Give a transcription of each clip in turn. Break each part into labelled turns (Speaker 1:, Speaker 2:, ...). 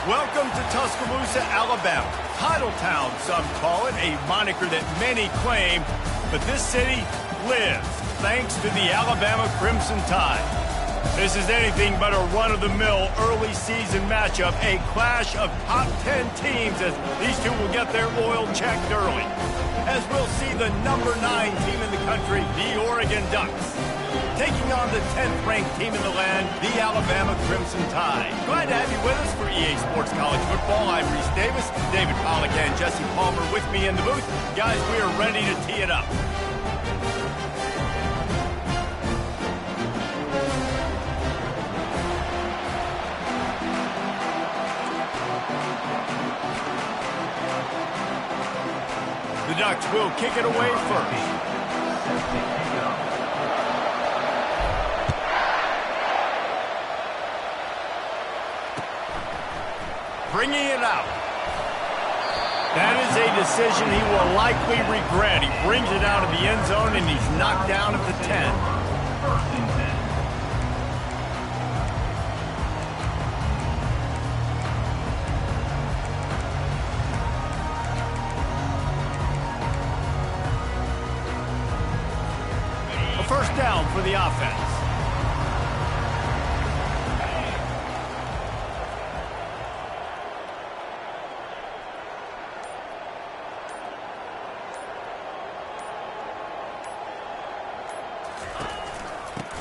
Speaker 1: Welcome to Tuscaloosa, Alabama. Title Town, some call it, a moniker that many claim, but this city lives thanks to the Alabama Crimson Tide. This is anything but a run-of-the-mill early season matchup, a clash of top 10 teams as these two will get their oil checked early. As we'll see the number 9 team in the country, the Oregon Ducks, taking on the 10th-ranked team in the land, the Alabama Crimson Tide. Glad to have you with us for EA Sports College Football. I'm Reese Davis, David Pollack and Jesse Palmer with me in the booth. Guys, we are ready to tee it up. The Ducks will kick it away first. Bringing it out. That is a decision he will likely regret. He brings it out of the end zone and he's knocked down at the 10. A first down for the offense.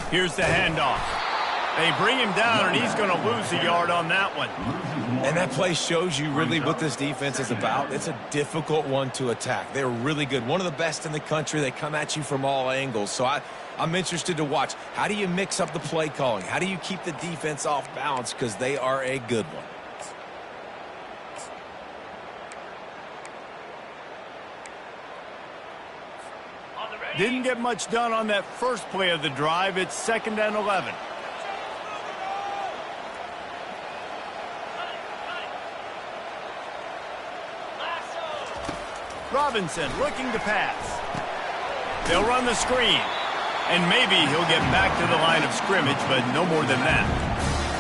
Speaker 1: Here's the handoff. They bring him down, and he's going to lose a yard on that one.
Speaker 2: And that play shows you really what this defense is about. It's a difficult one to attack. They're really good. One of the best in the country. They come at you from all angles. So I'm interested to watch. How do you mix up the play calling? How do you keep the defense off balance? Because they are a good one.
Speaker 1: Didn't get much done on that first play of the drive. It's 2nd and 11. Robinson looking to pass. They'll run the screen. And maybe he'll get back to the line of scrimmage, but no more than that.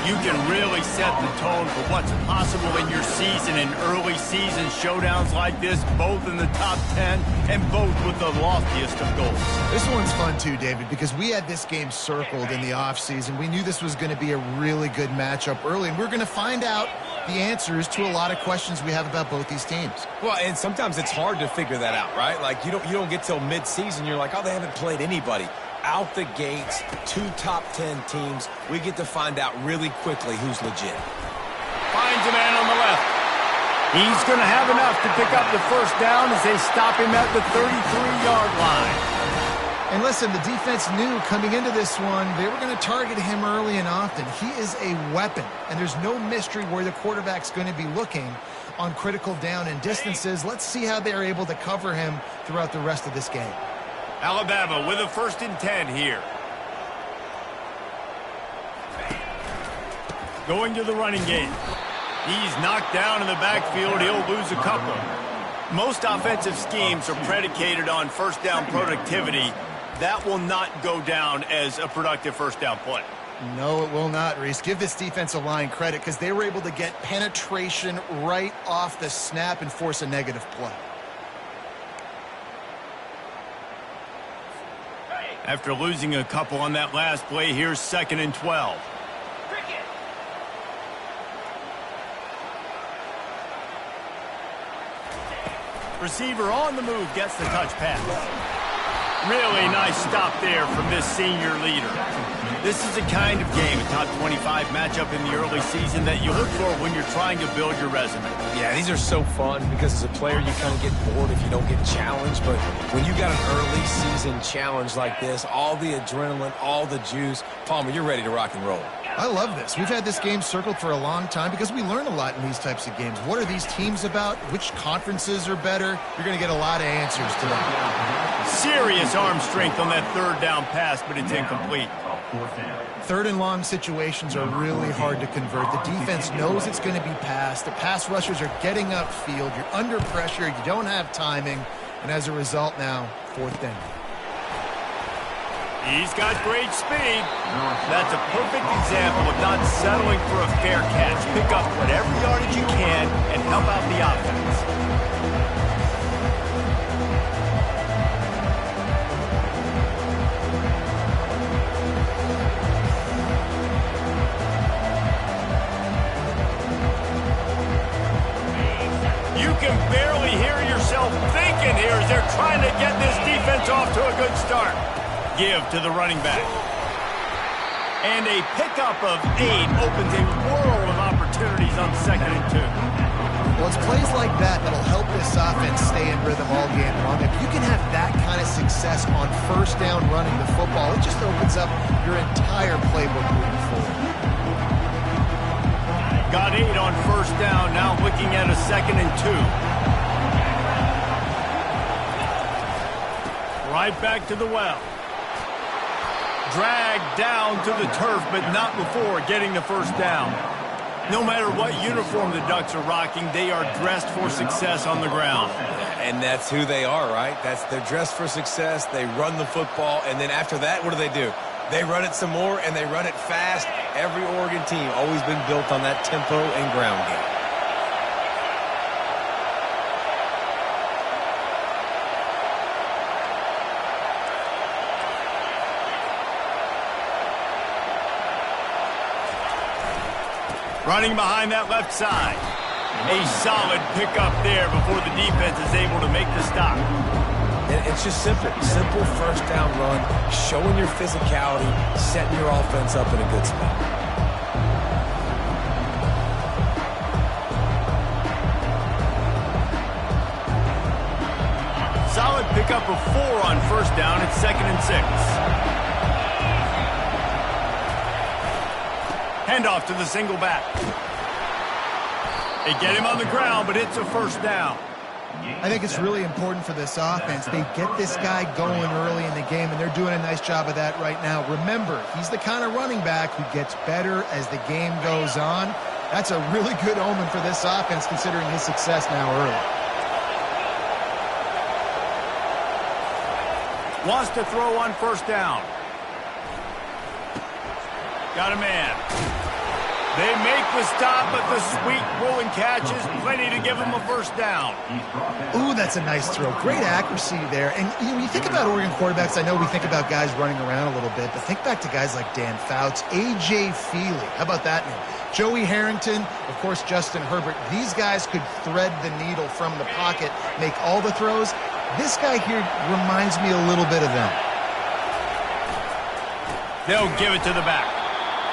Speaker 1: You can really set the tone for what's possible in your season in early season showdowns like this, both in the top 10 and both with the loftiest of goals.
Speaker 3: This one's fun too, David, because we had this game circled in the offseason. We knew this was going to be a really good matchup early, and we're going to find out the answers to a lot of questions we have about both these teams.
Speaker 2: Well, and sometimes it's hard to figure that out, right? Like you don't get till mid-season, you're like, oh, they haven't played anybody. Out the gates, 2 top 10 teams. We get to find out really quickly who's legit.
Speaker 1: Finds a man on the left. He's going to have enough to pick up the first down as they stop him at the 33-yard line.
Speaker 3: And listen, the defense knew coming into this one, they were going to target him early and often. He is a weapon, and there's no mystery where the quarterback's going to be looking on critical down and distances. Let's see how they're able to cover him throughout the rest of this game.
Speaker 1: Alabama with a 1st and 10 here. Going to the running game. He's knocked down in the backfield. He'll lose a couple. Most offensive schemes are predicated on first down productivity. That will not go down as a productive first down play.
Speaker 3: No, it will not, Reese. Give this defensive line credit because they were able to get penetration right off the snap and force a negative play.
Speaker 1: After losing a couple on that last play, here's 2nd and 12. Receiver on the move gets the touch pass. Really nice stop there from this senior leader. This is the kind of game, a top 25 matchup in the early season, that you look for when you're trying to build your resume.
Speaker 2: Yeah, these are so fun because as a player you kind of get bored if you don't get challenged. But when you got an early season challenge like this, all the adrenaline, all the juice, Palmer, you're ready to rock and roll.
Speaker 3: I love this. We've had this game circled for a long time because we learn a lot in these types of games. What are these teams about? Which conferences are better? You're going to get a lot of answers today.
Speaker 1: Serious arm strength on that 3rd down pass, but it's incomplete.
Speaker 3: 3rd and long situations are really hard to convert. The defense knows it's going to be passed. The pass rushers are getting upfield. You're under pressure. You don't have timing. And as a result now, 4th down.
Speaker 1: He's got great speed. That's a perfect example of not settling for a fair catch. Pick up whatever yardage you can and help out the offense. You can barely hear yourself thinking here as they're trying to get this defense off to a good start. Give to the running back. And a pickup of 8 opens a world of opportunities on 2nd and 2.
Speaker 3: Well, it's plays like that that'll help this offense stay in rhythm all game long. If you can have that kind of success on 1st down running the football, it just opens up your entire playbook moving forward.
Speaker 1: Got 8 on 1st down, now looking at a 2nd and 2. Right back to the well. Dragged down to the turf, but not before getting the 1st down. No matter what uniform the Ducks are rocking, they are dressed for success on the ground.
Speaker 2: And that's who they are, right? They're dressed for success. They run the football, and then after that, what do? They run it some more, and they run it fast. Every Oregon team always been built on that tempo and ground game.
Speaker 1: Running behind that left side. A solid pickup there before the defense is able to make the stop.
Speaker 2: And it's just simple 1st down run, showing your physicality, setting your offense up in a good spot.
Speaker 1: Solid pickup of 4 on 1st down. It's 2nd and 6. Handoff to the single back. They get him on the ground, but it's a 1st down.
Speaker 3: I think it's really important for this offense. They get this guy going early in the game, and they're doing a nice job of that right now. Remember, he's the kind of running back who gets better as the game goes on. That's a really good omen for this offense, considering his success now early.
Speaker 1: Wants to throw on 1st down. Got a man. They make the stop, but the sweet rolling catch is plenty to give them a 1st down.
Speaker 3: Ooh, that's a nice throw. Great accuracy there. And when you think about Oregon quarterbacks, I know we think about guys running around a little bit, but think back to guys like Dan Fouts, A.J. Feely. How about that name? Joey Harrington, of course, Justin Herbert. These guys could thread the needle from the pocket, make all the throws. This guy here reminds me a little bit of them.
Speaker 1: They'll give it to the back.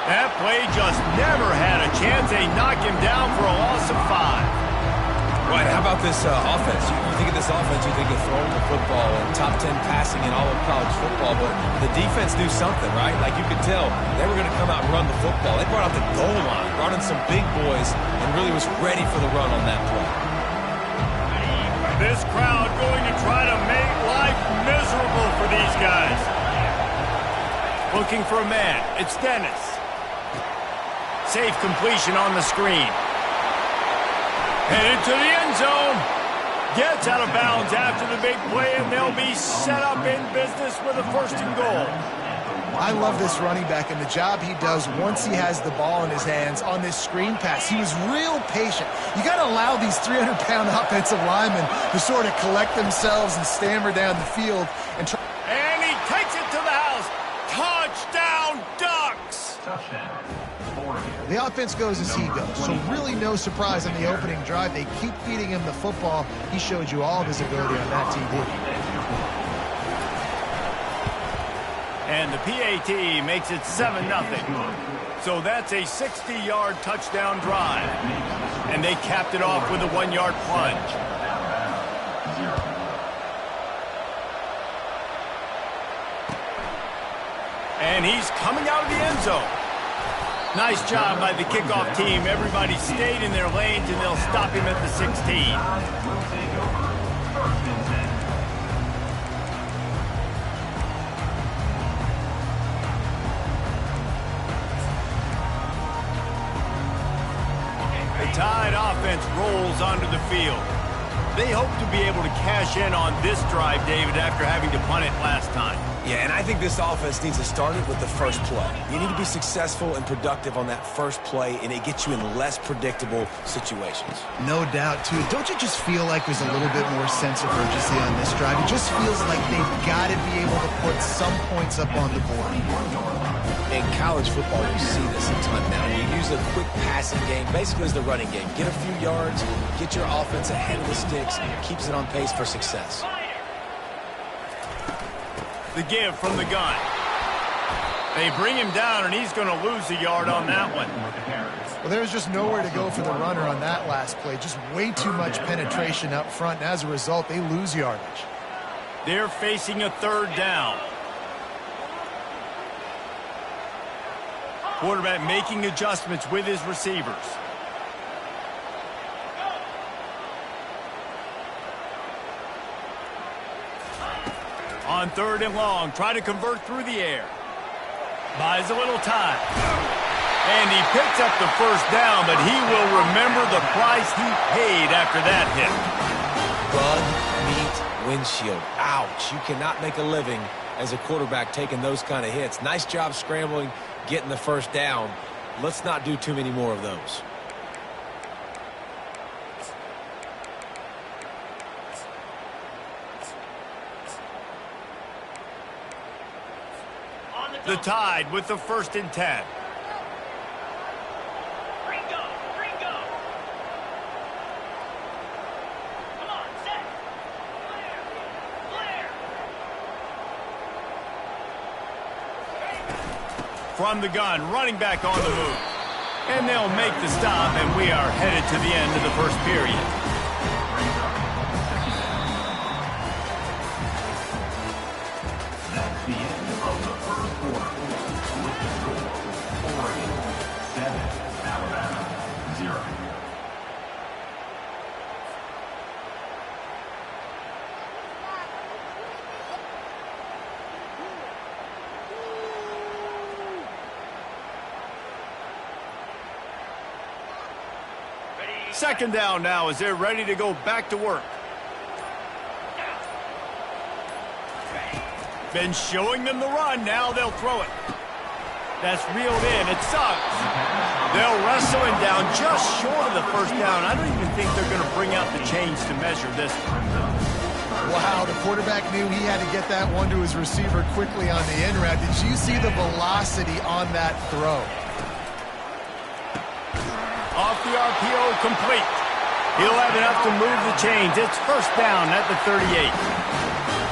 Speaker 1: That play just never had a chance. They knock him down for a loss of 5.
Speaker 2: Right, how about this offense? You think of this offense, you think of throwing the football and top 10 passing in all of college football, but the defense knew something, right? Like you could tell, they were going to come out and run the football. They brought out the goal line, brought in some big boys, and really was ready for the run on that play.
Speaker 1: This crowd going to try to make life miserable for these guys. Looking for a man. It's Dennis. Safe completion on the screen. Headed to the end zone. Gets out of bounds after the big play, and they'll be set up in business with a 1st and goal.
Speaker 3: I love this running back and the job he does once he has the ball in his hands on this screen pass. He was real patient. You got to allow these 300-pound offensive linemen to sort of collect themselves and stammer down the field. And
Speaker 1: he takes it to the house. Touchdown, Ducks!
Speaker 3: The offense goes as he goes, so really no surprise on the opening drive. They keep feeding him the football. He showed you all of his ability on that TD.
Speaker 1: And the PAT makes it 7-0. So that's a 60-yard touchdown drive. And they capped it off with a 1-yard plunge. And he's coming out of the end zone. Nice job by the kickoff team. Everybody stayed in their lanes, and they'll stop him at the 16. The Tide offense rolls onto the field. They hope to be able to cash in on this drive, David, after having to punt it last time.
Speaker 2: Yeah, and I think this offense needs to start it with the first play. You need to be successful and productive on that first play, and it gets you in less predictable situations.
Speaker 3: No doubt, too. Don't you just feel like there's a little bit more sense of urgency on this drive? It just feels like they've got to be able to put some points up on the board.
Speaker 2: In college football, you see this a ton now. You use a quick passing game, basically as the running game. Get a few yards, get your offense ahead of the sticks, keeps it on pace for success.
Speaker 1: The give from the gun. They bring him down, and he's going to lose a yard on that one.
Speaker 3: Well, there's just nowhere to go for the runner on that last play. Just way too much penetration up front, and as a result, they lose yardage.
Speaker 1: They're facing a third down. Quarterback making adjustments with his receivers. On third and long, try to convert through the air. Buys a little time. And he picks up the first down, but he will remember the price he paid after that hit.
Speaker 2: Bug meet windshield. Ouch. You cannot make a living as a quarterback taking those kind of hits. Nice job scrambling, getting the first down. Let's not do too many more of those.
Speaker 1: The Tide with the 1st and 10. From the gun, running back on the move. And they'll make the stop, and we are headed to the end of the first period. Second down now as they're ready to go back to work. Been showing them the run. Now they'll throw it. That's reeled in. It sucks. They'll wrestle him down just short of the first down. I don't even think they're going to bring out the chains to measure this one.
Speaker 3: Wow, the quarterback knew he had to get that one to his receiver quickly on the in route. Did you see the velocity on that throw?
Speaker 1: Off the RPO, complete. He'll have enough to move the chains. It's first down at the 38.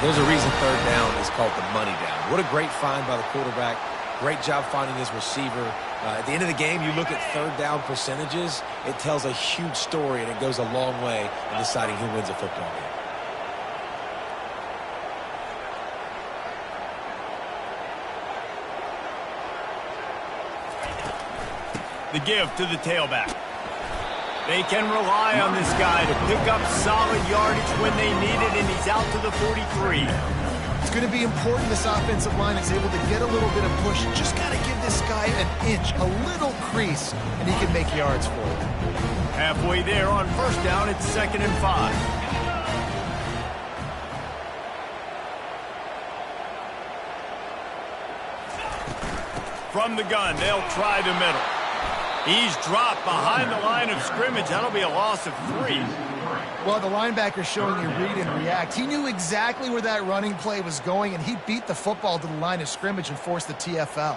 Speaker 2: There's a reason third down is called the money down. What a great find by the quarterback. Great job finding his receiver. At the end of the game, you look at third down percentages. It tells a huge story, and it goes a long way in deciding who wins a football game.
Speaker 1: The give to the tailback. They can rely on this guy to pick up solid yardage when they need it, and he's out to the 43.
Speaker 3: It's going to be important this offensive line is able to get a little bit of push. Just got to give this guy an inch, a little crease, and he can make yards for it.
Speaker 1: Halfway there on first down, it's 2nd and 5. From the gun, they'll try the middle. He's dropped behind the line of scrimmage. That'll be a loss of 3.
Speaker 3: Well, the linebacker's showing you read and react. He knew exactly where that running play was going, and he beat the football to the line of scrimmage and forced the TFL.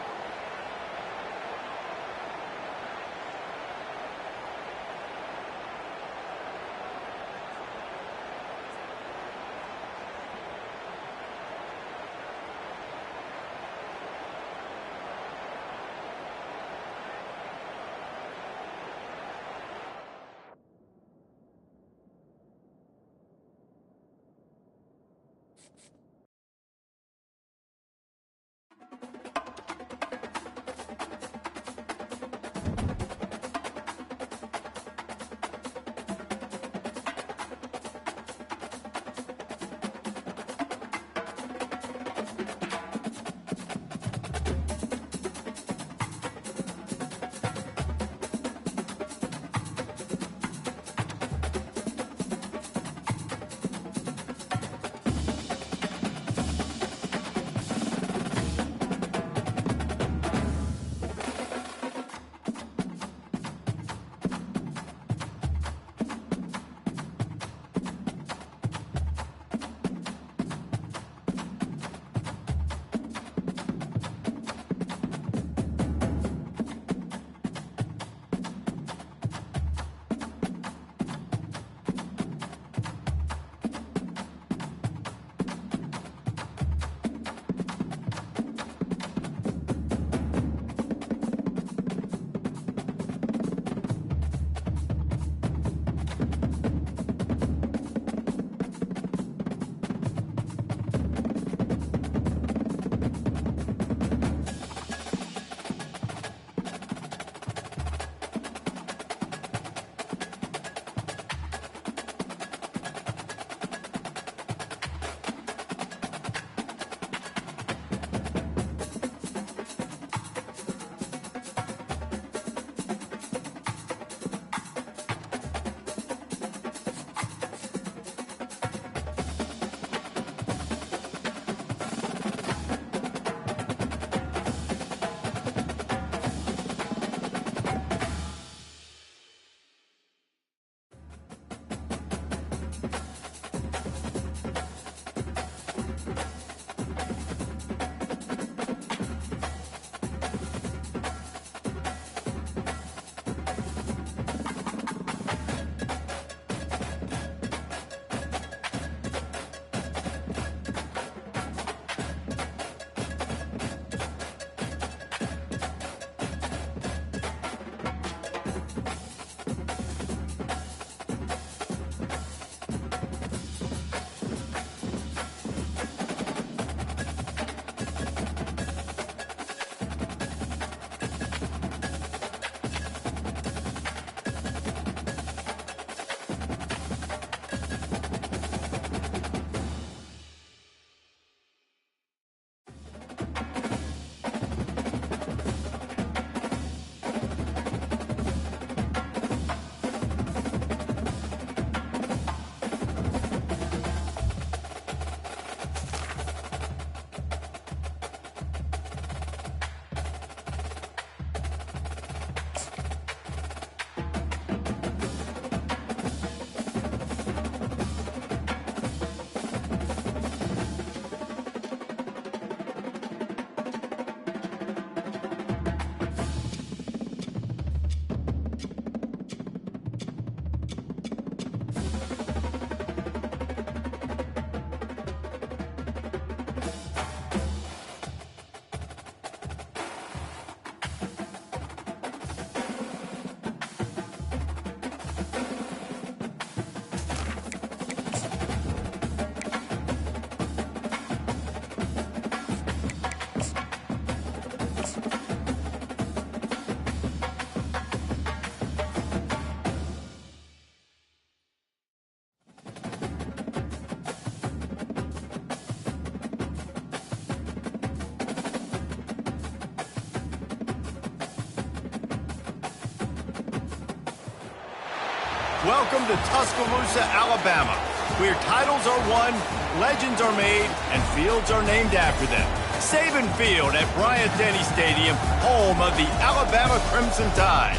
Speaker 1: Welcome to Tuscaloosa, Alabama, where titles are won, legends are made, and fields are named after them. Saban Field at Bryant-Denny Stadium, home of the Alabama Crimson Tide.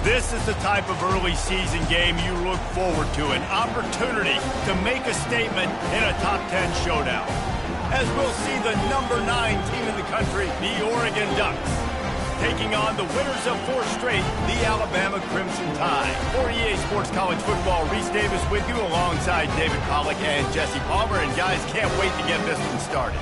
Speaker 1: This is the type of early season game you look forward to, an opportunity to make a statement in a top 10 showdown. As we'll see the number 9 team in the country, the Oregon Ducks, taking on the winners of 4 straight, the Alabama Crimson Tide. For EA Sports College Football, Reese Davis with you alongside David Pollack and Jesse Palmer. And guys, can't wait to get this one started.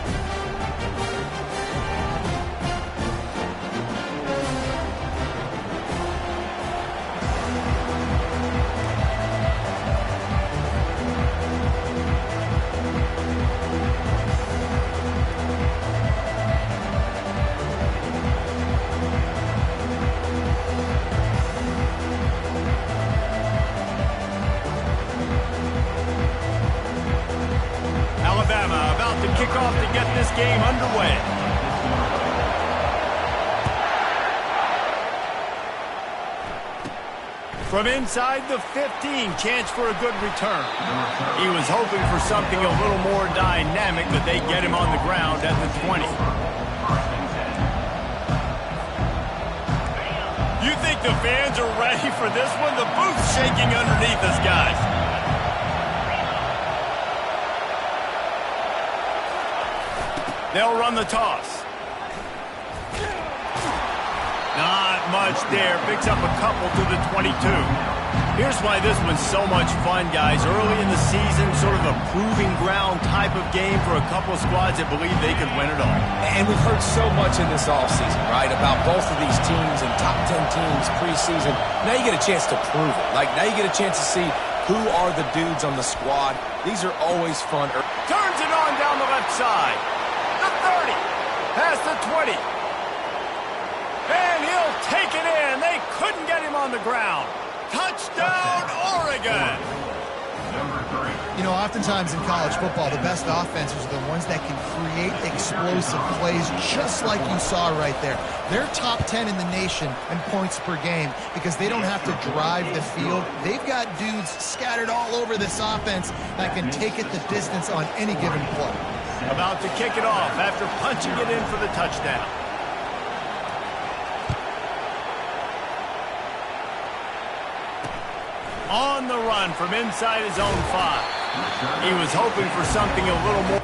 Speaker 1: Game underway. From inside the 15, chance for a good return. He was hoping for something a little more dynamic, but they get him on the ground at the 20. You think the fans are ready for this one? The booth's shaking underneath us, guys. They'll run the toss. Not much there. Picks up a couple to the 22. Here's why this one's so much fun, guys. Early in the season, sort of a proving ground type of game for a couple of squads that believe they could win it all.
Speaker 2: And we've heard so much in this offseason, right, about both of these teams and top 10 teams preseason. Now you get a chance to prove it. Like, now you get a chance to see who are the dudes on the squad. These are always fun.
Speaker 1: Turns it on down the left side. 30, past the 20, and he'll take it in. They couldn't get him on the ground. Touchdown, Oregon!
Speaker 3: You know, oftentimes in college football, the best offenses are the ones that can create explosive plays, just like you saw right there. They're top 10 in the nation in points per game because they don't have to drive the field. They've got dudes scattered all over this offense that can take it the distance on any given play.
Speaker 1: About to kick it off after punching it in for the touchdown. On the run from inside his own 5. He was hoping for something a little more.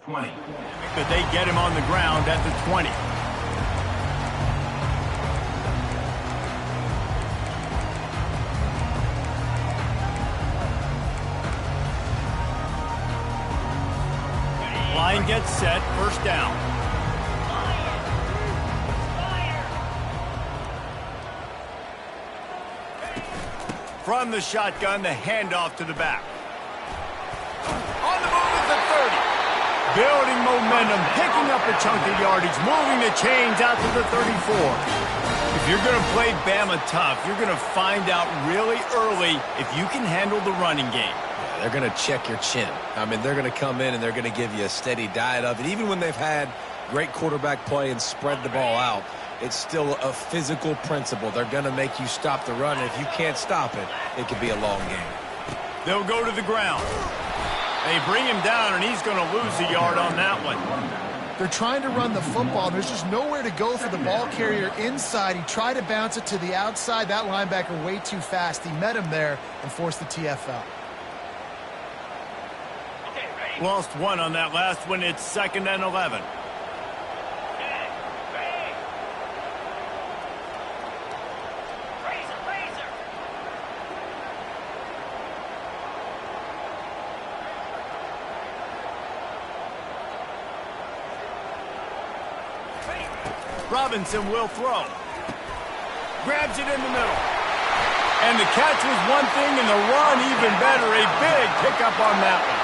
Speaker 1: But they get him on the ground at the 20. Line gets set, first down. From the shotgun, the handoff to the back. On the move at the 30. Building momentum, picking up a chunk of yardage, moving the chains out to the 34. If you're going to play Bama tough, you're going to find out really early if you can handle the running game.
Speaker 2: Yeah, they're going to check your chin. I mean, they're going to come in and they're going to give you a steady diet of it. Even when they've had great quarterback play and spread the ball out, it's still a physical principle. They're going to make you stop the run. If you can't stop it, it could be a long game.
Speaker 1: They'll go to the ground. They bring him down, and he's going to lose a yard on that one.
Speaker 3: They're trying to run the football. There's just nowhere to go for the ball carrier inside. He tried to bounce it to the outside. That linebacker way too fast. He met him there and forced the TFL.
Speaker 1: Lost one on that last one. It's 2nd and 11. Robinson will throw. Grabs it in the middle. And the catch was one thing and the run even better. A big pickup on that one.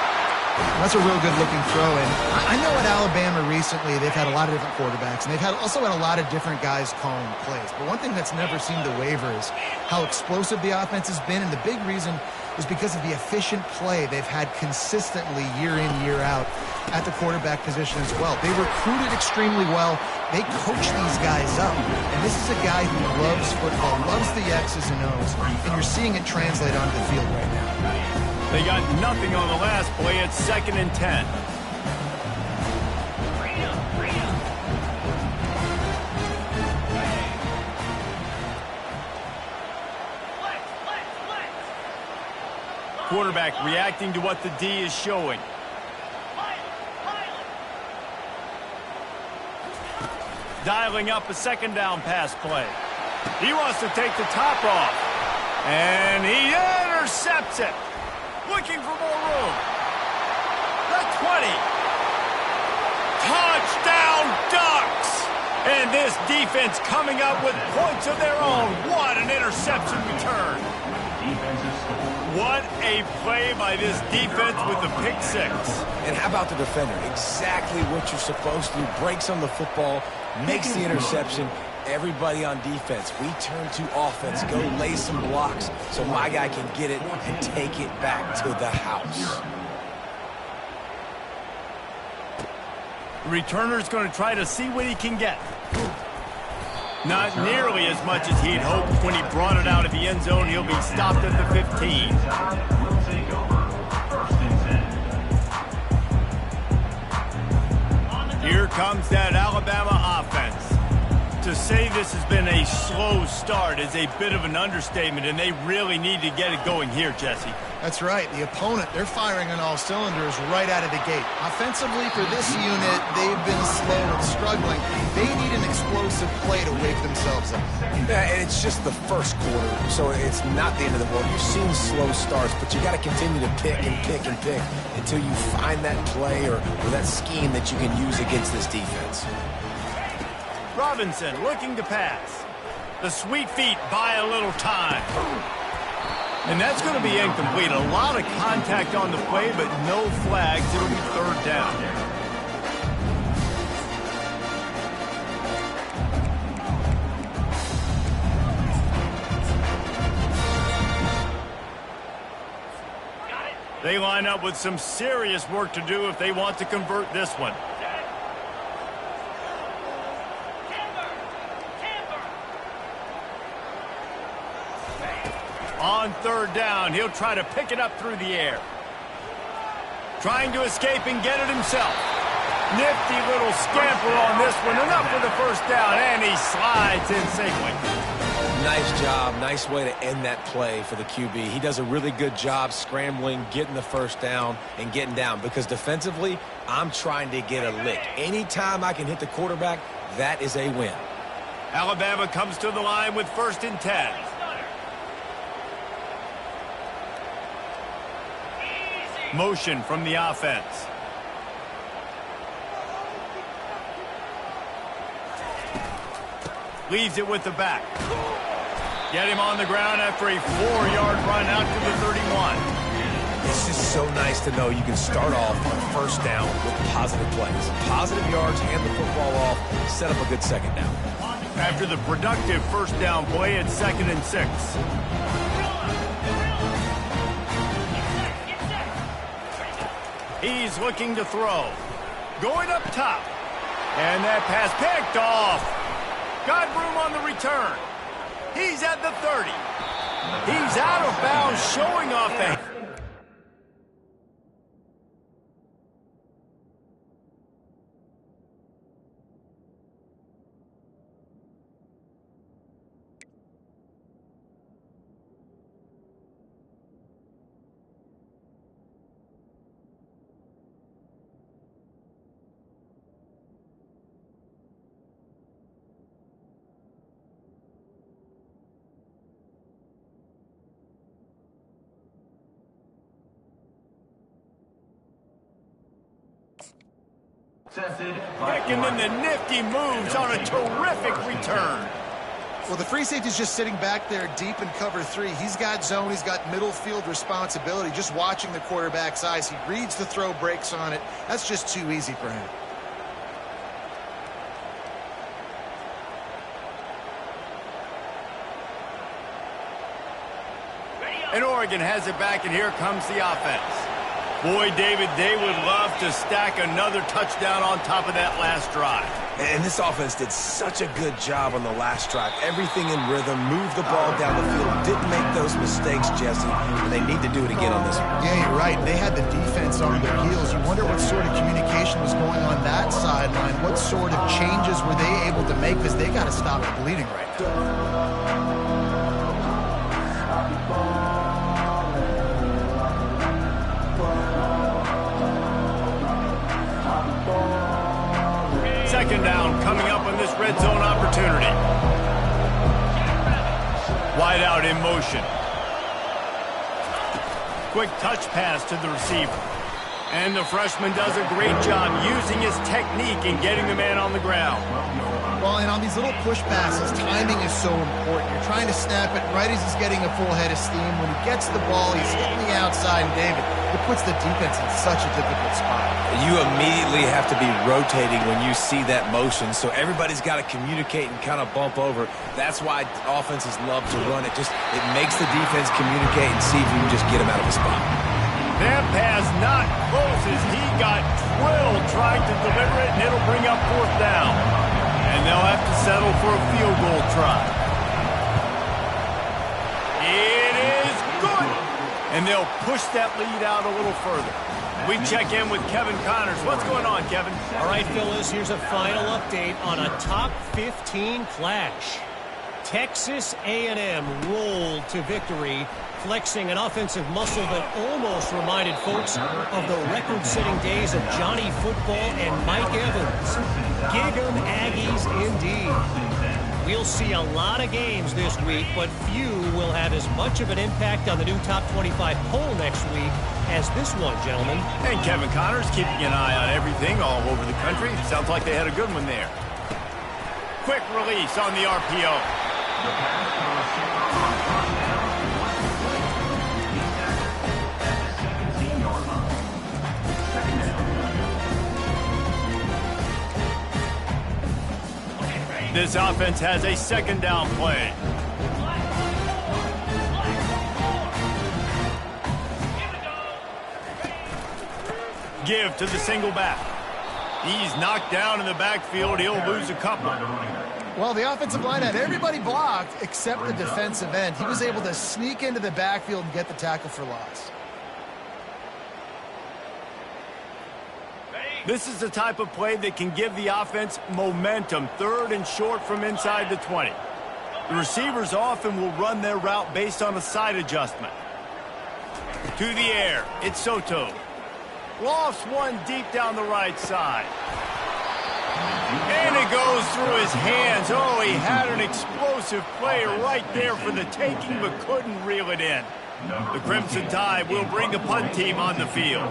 Speaker 3: That's a real good-looking throw. And I know at Alabama recently they've had a lot of different quarterbacks, and they've also had a lot of different guys calling plays. But one thing that's never seemed to waver is how explosive the offense has been, and the big reason is because of the efficient play they've had consistently year in, year out at the quarterback position as well. They recruited extremely well. They coach these guys up. And this is a guy who loves football, loves the X's and O's, and you're seeing it translate onto the field right now.
Speaker 1: They got nothing on the last play. It's 2nd and 10. Quarterback reacting to what the D is showing. Dialing up a 2nd down pass play. He wants to take the top off. And he intercepts it. Looking for more room. The 20. Touchdown Ducks. And this defense coming up with points of their own. What an interception return. What a play by this defense with the pick 6.
Speaker 2: And how about the defender? Exactly what you're supposed to do. Breaks on the football, makes the interception. Everybody on defense, we turn to offense. Go lay some blocks so my guy can get it and take it back to the house.
Speaker 1: The returner's going to try to see what he can get. Not nearly as much as he'd hoped when he brought it out of the end zone. He'll be stopped at the 15. Here comes that Alabama offense. To say this has been a slow start is a bit of an understatement, and they really need to get it going here, Jesse.
Speaker 3: That's right. The opponent, they're firing on all cylinders right out of the gate. Offensively, for this unit, they've been slow and struggling. They need an explosive play to wake themselves up.
Speaker 2: Yeah, and it's just the first quarter, so it's not the end of the world. You've seen slow starts, but you got to continue to pick and pick and pick until you find that play or that scheme that you can use against this defense.
Speaker 1: Robinson looking to pass. The sweet feet buy a little time. And that's going to be incomplete. A lot of contact on the play, but no flags. It'll be 3rd down. They line up with some serious work to do if they want to convert this one. On 3rd down, he'll try to pick it up through the air. Trying to escape and get it himself. Nifty little scamper on this one. Enough for the 1st down, and he slides in safely.
Speaker 2: Nice job. Nice way to end that play for the QB. He does a really good job scrambling, getting the 1st down, and getting down. Because defensively, I'm trying to get a lick. Anytime I can hit the quarterback, that is a win.
Speaker 1: Alabama comes to the line with 1st and 10. Motion from the offense. Leaves it with the back. Get him on the ground after a 4-yard run out to the 31.
Speaker 2: It's just so nice to know you can start off on 1st down with positive plays. Positive yards, hand the football off, set up a good 2nd down.
Speaker 1: After the productive 1st down play, it's 2nd and 6. He's looking to throw. Going up top. And that pass picked off. Got room on the return. He's at the 30. He's out of bounds, showing off the... Picking in the nifty moves on a terrific return.
Speaker 3: Well, the free safety's just sitting back there deep in cover 3. He's got zone. He's got middle field responsibility. Just watching the quarterback's eyes. He reads the throw, breaks on it. That's just too easy for him.
Speaker 1: And Oregon has it back, and here comes the offense. Boy, David, they would love to stack another touchdown on top of that last drive.
Speaker 2: And this offense did such a good job on the last drive. Everything in rhythm, moved the ball down the field, didn't make those mistakes, Jesse, and they need to do it again on this one.
Speaker 3: Yeah, you're right. They had the defense on their heels. You wonder what sort of communication was going on that sideline. What sort of changes were they able to make, because they got to stop the bleeding right now.
Speaker 1: Second down coming up on this red zone opportunity. Wide out in motion. Quick touch pass to the receiver. And the freshman does a great job using his technique and getting the man on the ground.
Speaker 3: Well, and on these little push passes, timing is so important. You're trying to snap it right as he's getting a full head of steam. When he gets the ball, he's hitting the outside, and David, it puts the defense in such a difficult spot.
Speaker 2: You immediately have to be rotating when you see that motion, so everybody's got to communicate and kind of bump over. That's why offenses love to run it. It makes the defense communicate and see if you can just get him out of a spot.
Speaker 1: That pass not close as he got drilled trying to deliver it, and it'll bring up fourth down. And they'll have to settle for a field goal try. It is good. And they'll push that lead out a little further. We check in with Kevin Connors. What's going on, Kevin?
Speaker 4: All right, Phyllis, here's a final update on a top 15 clash. Texas A&M rolled to victory, flexing an offensive muscle that almost reminded folks of the record-setting days of Johnny Football and Mike Evans. Gig 'em Aggies indeed. We'll see a lot of games this week, but few will have as much of an impact on the new top 25 poll next week as this one, gentlemen.
Speaker 1: And Kevin Connors keeping an eye on everything all over the country. Sounds like they had a good one there. Quick release on the RPO. This offense has a second down play. Give to the single back. He's knocked down in the backfield. He'll lose a couple.
Speaker 3: Well, the offensive line had everybody blocked except the defensive end. He was able to sneak into the backfield and get the tackle for loss.
Speaker 1: This is the type of play that can give the offense momentum. Third and short from inside the 20. The receivers often will run their route based on a side adjustment. To the air, it's Soto. Lofts one deep down the right side. And it goes through his hands. Oh, he had an explosive play right there for the taking, but couldn't reel it in. The Crimson Tide will bring the punt team on the field.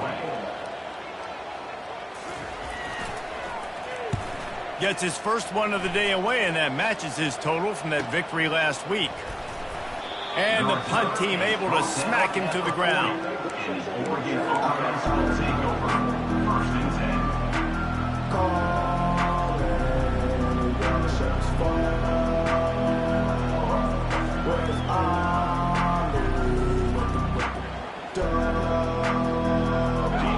Speaker 1: Gets his first one of the day away, and that matches his total from that victory last week. And the punt team able to smack him to the ground.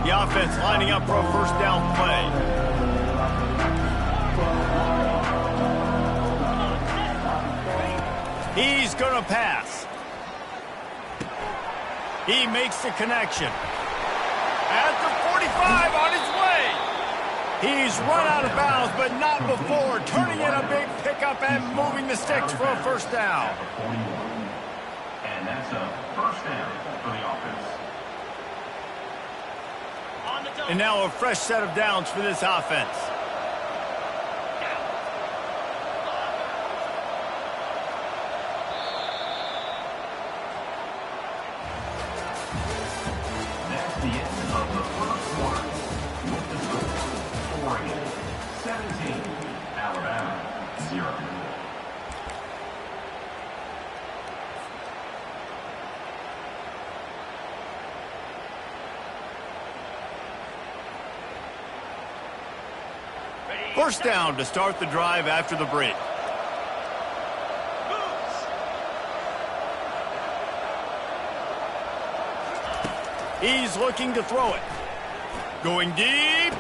Speaker 1: The offense lining up for a first down play. He's going to pass. He makes the connection. At the 45 on his way. He's run out of bounds, but not before. Turning in a big pickup and moving the sticks for a first down.
Speaker 5: And that's a first down for the offense.
Speaker 1: And now a fresh set of downs for this offense. First down to start the drive after the break. He's looking to throw it. Going deep.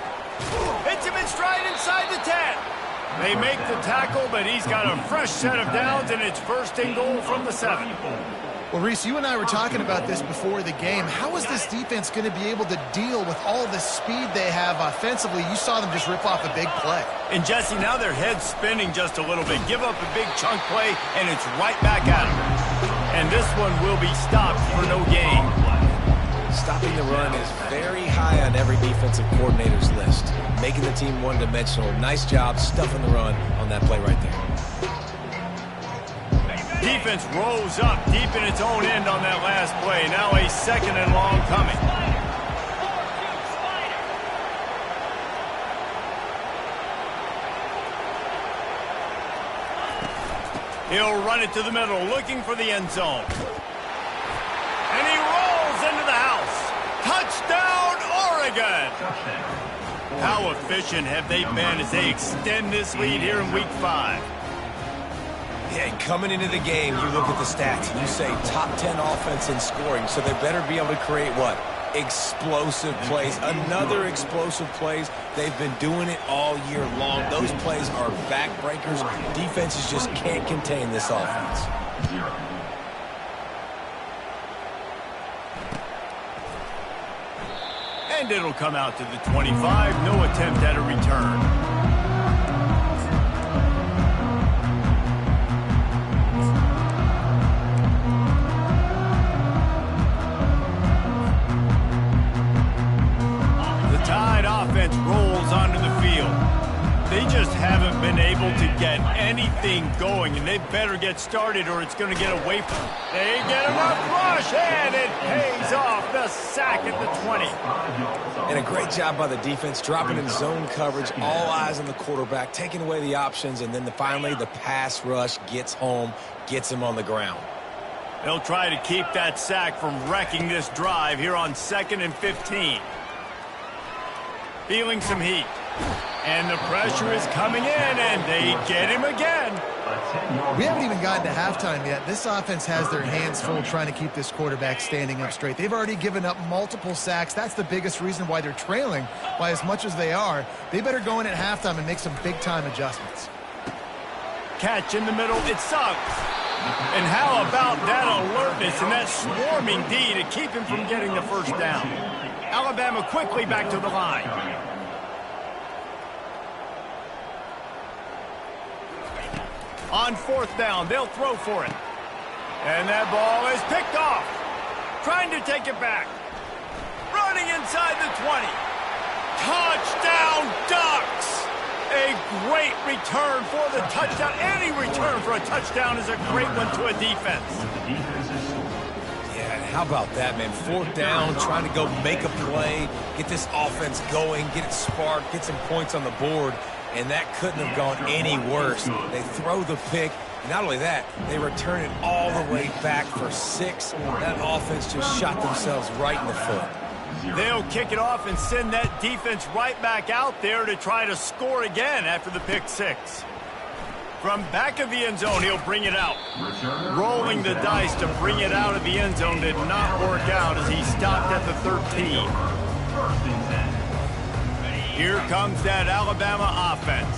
Speaker 1: Hits him in stride inside the 10. They make the tackle, but he's got a fresh set of downs, and it's first and goal from the 7.
Speaker 3: Well, Reese, you and I were talking about this before the game. How is this defense going to be able to deal with all the speed they have offensively? You saw them just rip off a big play.
Speaker 1: And, Jesse, now their head's spinning just a little bit. Give up a big chunk play, and it's right back at them. And this one will be stopped for no gain.
Speaker 2: Stopping the run is very high on every defensive coordinator's list. Making the team one-dimensional. Nice job stuffing the run on that play right there.
Speaker 1: Defense rose up deep in its own end on that last play. Now a second and long coming. He'll run it to the middle, looking for the end zone. And he rolls into the house. Touchdown, Oregon! How efficient have they been as they extend this lead here in Week 5?
Speaker 2: Yeah, and coming into the game, you look at the stats, and you say top 10 offense in scoring, so they better be able to create what? Explosive plays. Another explosive plays. They've been doing it all year long. Those plays are backbreakers. Defenses just can't contain this offense.
Speaker 1: And it'll come out to the 25. No attempt at a return. Offense rolls onto the field. They just haven't been able to get anything going, and they better get started or it's going to get away from them. They get him a rush, and it pays off. The sack at the 20.
Speaker 2: And a great job by the defense, dropping in zone coverage, all eyes on the quarterback, taking away the options, and then finally the pass rush gets home, gets him on the ground.
Speaker 1: They'll try to keep that sack from wrecking this drive here on 2nd and 15. Feeling some heat. And the pressure is coming in, and they get him again.
Speaker 3: We haven't even gotten to halftime yet. This offense has their hands full trying to keep this quarterback standing up straight. They've already given up multiple sacks. That's the biggest reason why they're trailing by as much as they are. They better go in at halftime and make some big-time adjustments.
Speaker 1: Catch in the middle. It sucks. And how about that alertness and that swarming D to keep him from getting the first down? Alabama quickly back to the line. On 4th down, they'll throw for it. And that ball is picked off. Trying to take it back. Running inside the 20. Touchdown, Ducks! A great return for the touchdown. Any return for a touchdown is a great one to a defense.
Speaker 2: Yeah, and how about that, man? 4th down, trying to go make a play, get this offense going, get it sparked, get some points on the board, and that couldn't have gone any worse. They throw the pick. Not only that, they return it all the way back for 6. That offense just shot themselves right in the foot.
Speaker 1: They'll kick it off and send that defense right back out there to try to score again after the pick 6. From back of the end zone, he'll bring it out. Rolling the dice to bring it out of the end zone did not work out as he stopped at the 13. Here comes that Alabama offense.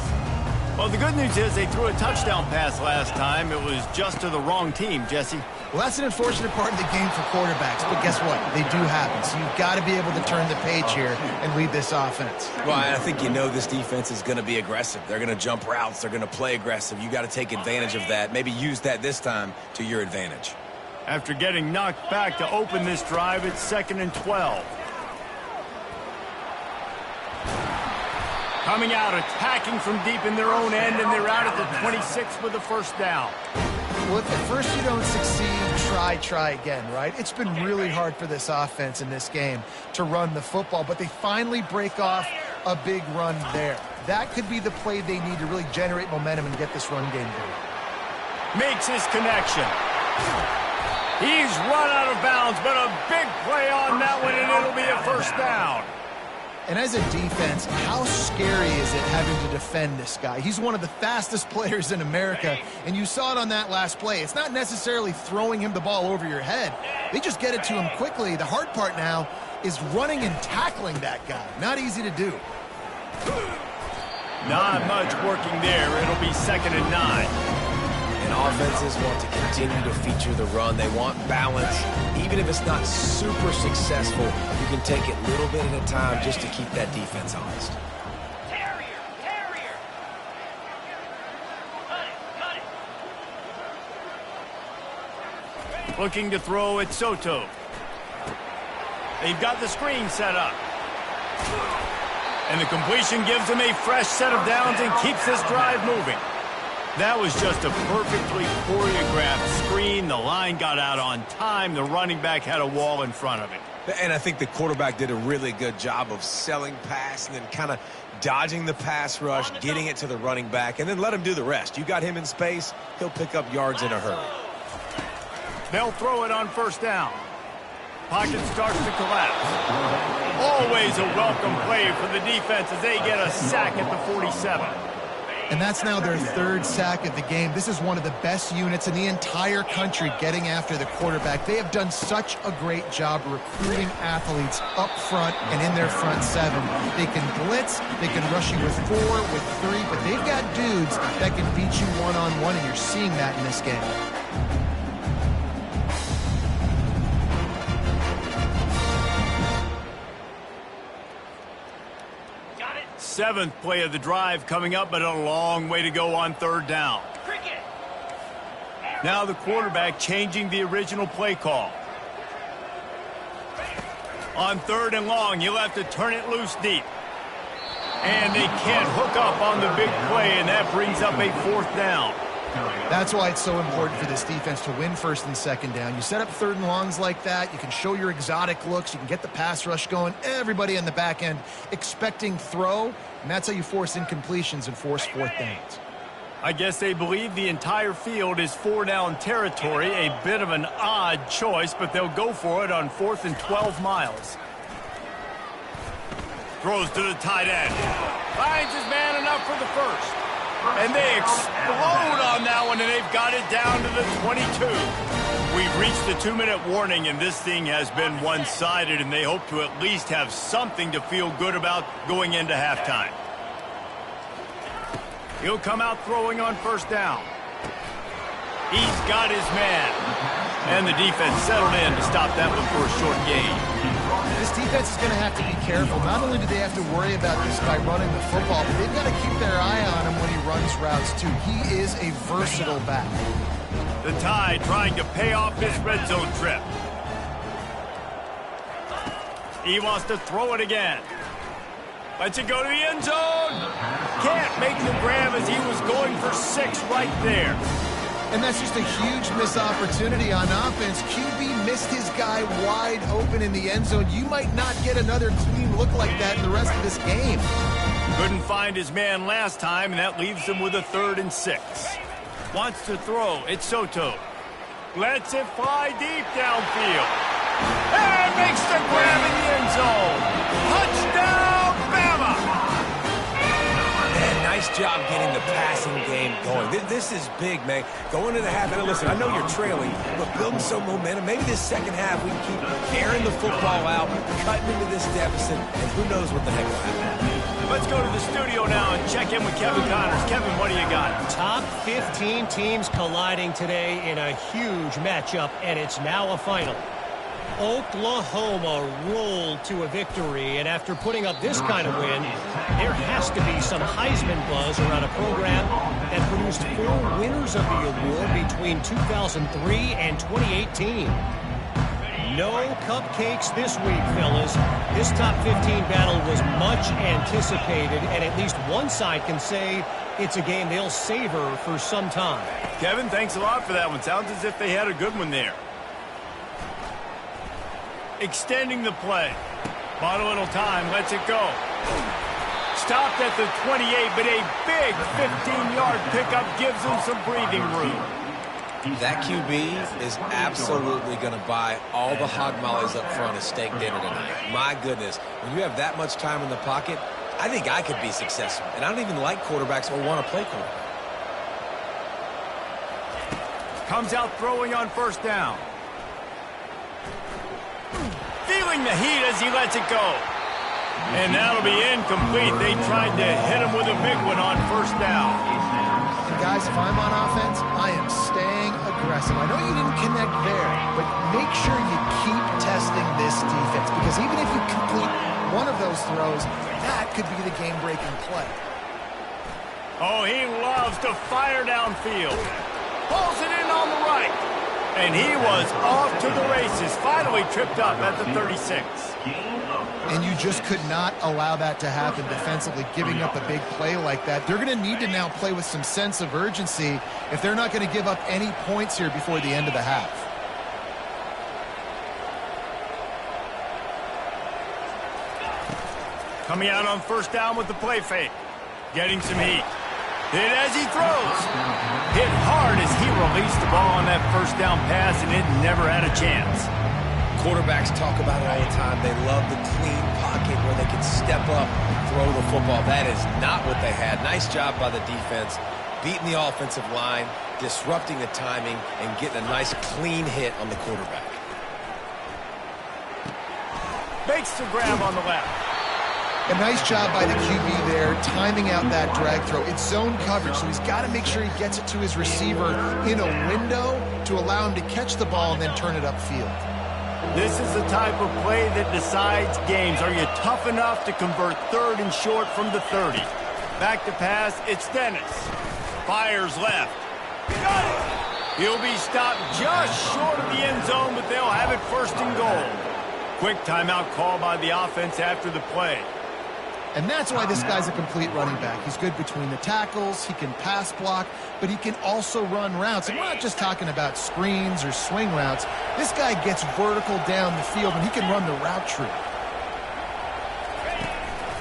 Speaker 1: Well, the good news is they threw a touchdown pass last time. It was just to the wrong team, Jesse.
Speaker 3: Well, that's an unfortunate part of the game for quarterbacks, but guess what? They do happen, so you've got to be able to turn the page here and lead this offense.
Speaker 2: Well, I think you know this defense is going to be aggressive. They're going to jump routes. They're going to play aggressive. You got to take advantage of that. Maybe use that this time to your advantage.
Speaker 1: After getting knocked back to open this drive, it's 2nd and 12. Coming out, attacking from deep in their own end, and they're out at the 26 with the first down.
Speaker 3: Well, if at first you don't succeed, try again, right? It's been really hard for this offense in this game to run the football, but they finally break off a big run there. That could be the play they need to really generate momentum and get this run game going.
Speaker 1: Makes his connection. He's run out of bounds, but a big play on that one, and it'll be a first down.
Speaker 3: And as a defense, how scary is it having to defend this guy? He's one of the fastest players in America, and you saw it on that last play. It's not necessarily throwing him the ball over your head. They just get it to him quickly. The hard part now is running and tackling that guy. Not easy to do.
Speaker 1: Not much working there. It'll be 2nd and 9.
Speaker 2: And offenses want to continue to feature the run. They want balance. Even if it's not super successful, you can take it little bit at a time just to keep that defense honest.
Speaker 1: Looking to throw at Soto. They've got the screen set up. And the completion gives them a fresh set of downs and keeps this drive moving. That was just a perfectly choreographed screen. The line got out on time. The running back had a wall in front of him.
Speaker 2: And I think the quarterback did a really good job of selling pass and then kind of dodging the pass rush, getting it to the running back, and then let him do the rest. You got him in space, he'll pick up yards in a hurry.
Speaker 1: They'll throw it on 1st down. Pocket starts to collapse. Always a welcome play for the defense as they get a sack at the 47.
Speaker 3: And that's now their 3rd sack of the game. This is one of the best units in the entire country getting after the quarterback. They have done such a great job recruiting athletes up front and in their front 7. They can blitz, they can rush you with 4, with 3, but they've got dudes that can beat you one-on-one, and you're seeing that in this game.
Speaker 1: 7th play of the drive coming up, but a long way to go on 3rd down. Now the quarterback changing the original play call. On 3rd and long, you'll have to turn it loose deep. And they can't hook up on the big play, and that brings up a 4th down.
Speaker 3: That's why it's so important for this defense to win 1st and 2nd down. You set up 3rd and longs like that, you can show your exotic looks, you can get the pass rush going, everybody on the back end expecting throw, and that's how you force incompletions and force 4th downs.
Speaker 1: I guess they believe the entire field is 4-down territory, a bit of an odd choice, but they'll go for it on 4th and 12 miles. Throws to the tight end. Finds his man enough for the 1st. And they explode on that one, and they've got it down to the 22. We've reached the 2-minute warning, and this thing has been one-sided, and they hope to at least have something to feel good about going into halftime. He'll come out throwing on 1st down. He's got his man. And the defense settled in to stop that one for a short gain.
Speaker 3: This defense is going to have to be careful. Not only do they have to worry about this guy running the football, but they've got to keep their eye on him when he runs routes, too. He is a versatile back.
Speaker 1: The Tide trying to pay off this red zone trip. He wants to throw it again. Lets it go to the end zone. Can't make the grab as he was going for 6 right there.
Speaker 3: And that's just a huge missed opportunity on offense. QB missed his guy wide open in the end zone. You might not get another clean look like that in the rest of this game.
Speaker 1: Couldn't find his man last time, and that leaves him with a 3rd and 6. Wants to throw. It's Soto. Lets it fly deep downfield. And makes the grab in the end zone. Touchdown, Bama!
Speaker 2: Nice job getting the passing game going. This is big, man. Going into the half, and listen, I know you're trailing, but building some momentum. Maybe this second half we can keep airing the football out, cutting into this deficit, and who knows what the heck will happen.
Speaker 1: Let's go to the studio now and check in with Kevin Connors. Kevin, what do you got?
Speaker 4: Top 15 teams colliding today in a huge matchup, and it's now a final. Oklahoma rolled to a victory, and after putting up this kind of win, there has to be some Heisman buzz around a program that produced 4 winners of the award between 2003 and 2018. No cupcakes this week, fellas. This top 15 battle was much anticipated, and at least one side can say it's a game they'll savor for some time.
Speaker 1: Kevin, thanks a lot for that one. Sounds as if they had a good one there. Extending the play. Bought a little time, lets it go. Stopped at the 28, but a big 15-yard pickup gives him some breathing room.
Speaker 2: That QB is absolutely going to buy all the hog mollies up front as steak dinner tonight. My goodness, when you have that much time in the pocket, I think I could be successful. And I don't even like quarterbacks or want to play quarterback.
Speaker 1: Comes out throwing on first down. Feeling the heat as he lets it go. And that'll be incomplete. They tried to hit him with a big one on first down.
Speaker 3: And guys, if I'm on offense, I am staying aggressive. I know you didn't connect there, but make sure you keep testing this defense, because even if you complete one of those throws, that could be the game-breaking play.
Speaker 1: Oh, he loves to fire downfield. Pulls it in on the right. And he was off to the races. Finally tripped up at the 36.
Speaker 3: And you just could not allow that to happen defensively, giving up a big play like that. They're going to need to now play with some sense of urgency if they're not going to give up any points here before the end of the half.
Speaker 1: Coming out on first down with the play fake. Getting some heat. Hit as he throws. Hit hard as he released the ball on that first down pass, and it never had a chance.
Speaker 2: Quarterbacks talk about it all the time. They love the clean pocket where they can step up, throw the football. That is not what they had. Nice job by the defense, beating the offensive line, disrupting the timing, and getting a nice clean hit on the quarterback.
Speaker 1: Makes the grab on the left.
Speaker 3: A nice job by the QB there, timing out that drag throw. It's zone coverage, so he's got to make sure he gets it to his receiver in a window to allow him to catch the ball and then turn it upfield.
Speaker 1: This is the type of play that decides games. Are you tough enough to convert third and short from the 30? Back to pass, it's Dennis. Fires left. Got it! He'll be stopped just short of the end zone, but they'll have it first and goal. Quick timeout call by the offense after the play.
Speaker 3: And that's why this guy's a complete running back. He's good between the tackles, he can pass block, but he can also run routes. And we're not just talking about screens or swing routes. This guy gets vertical down the field, and he can run the route tree.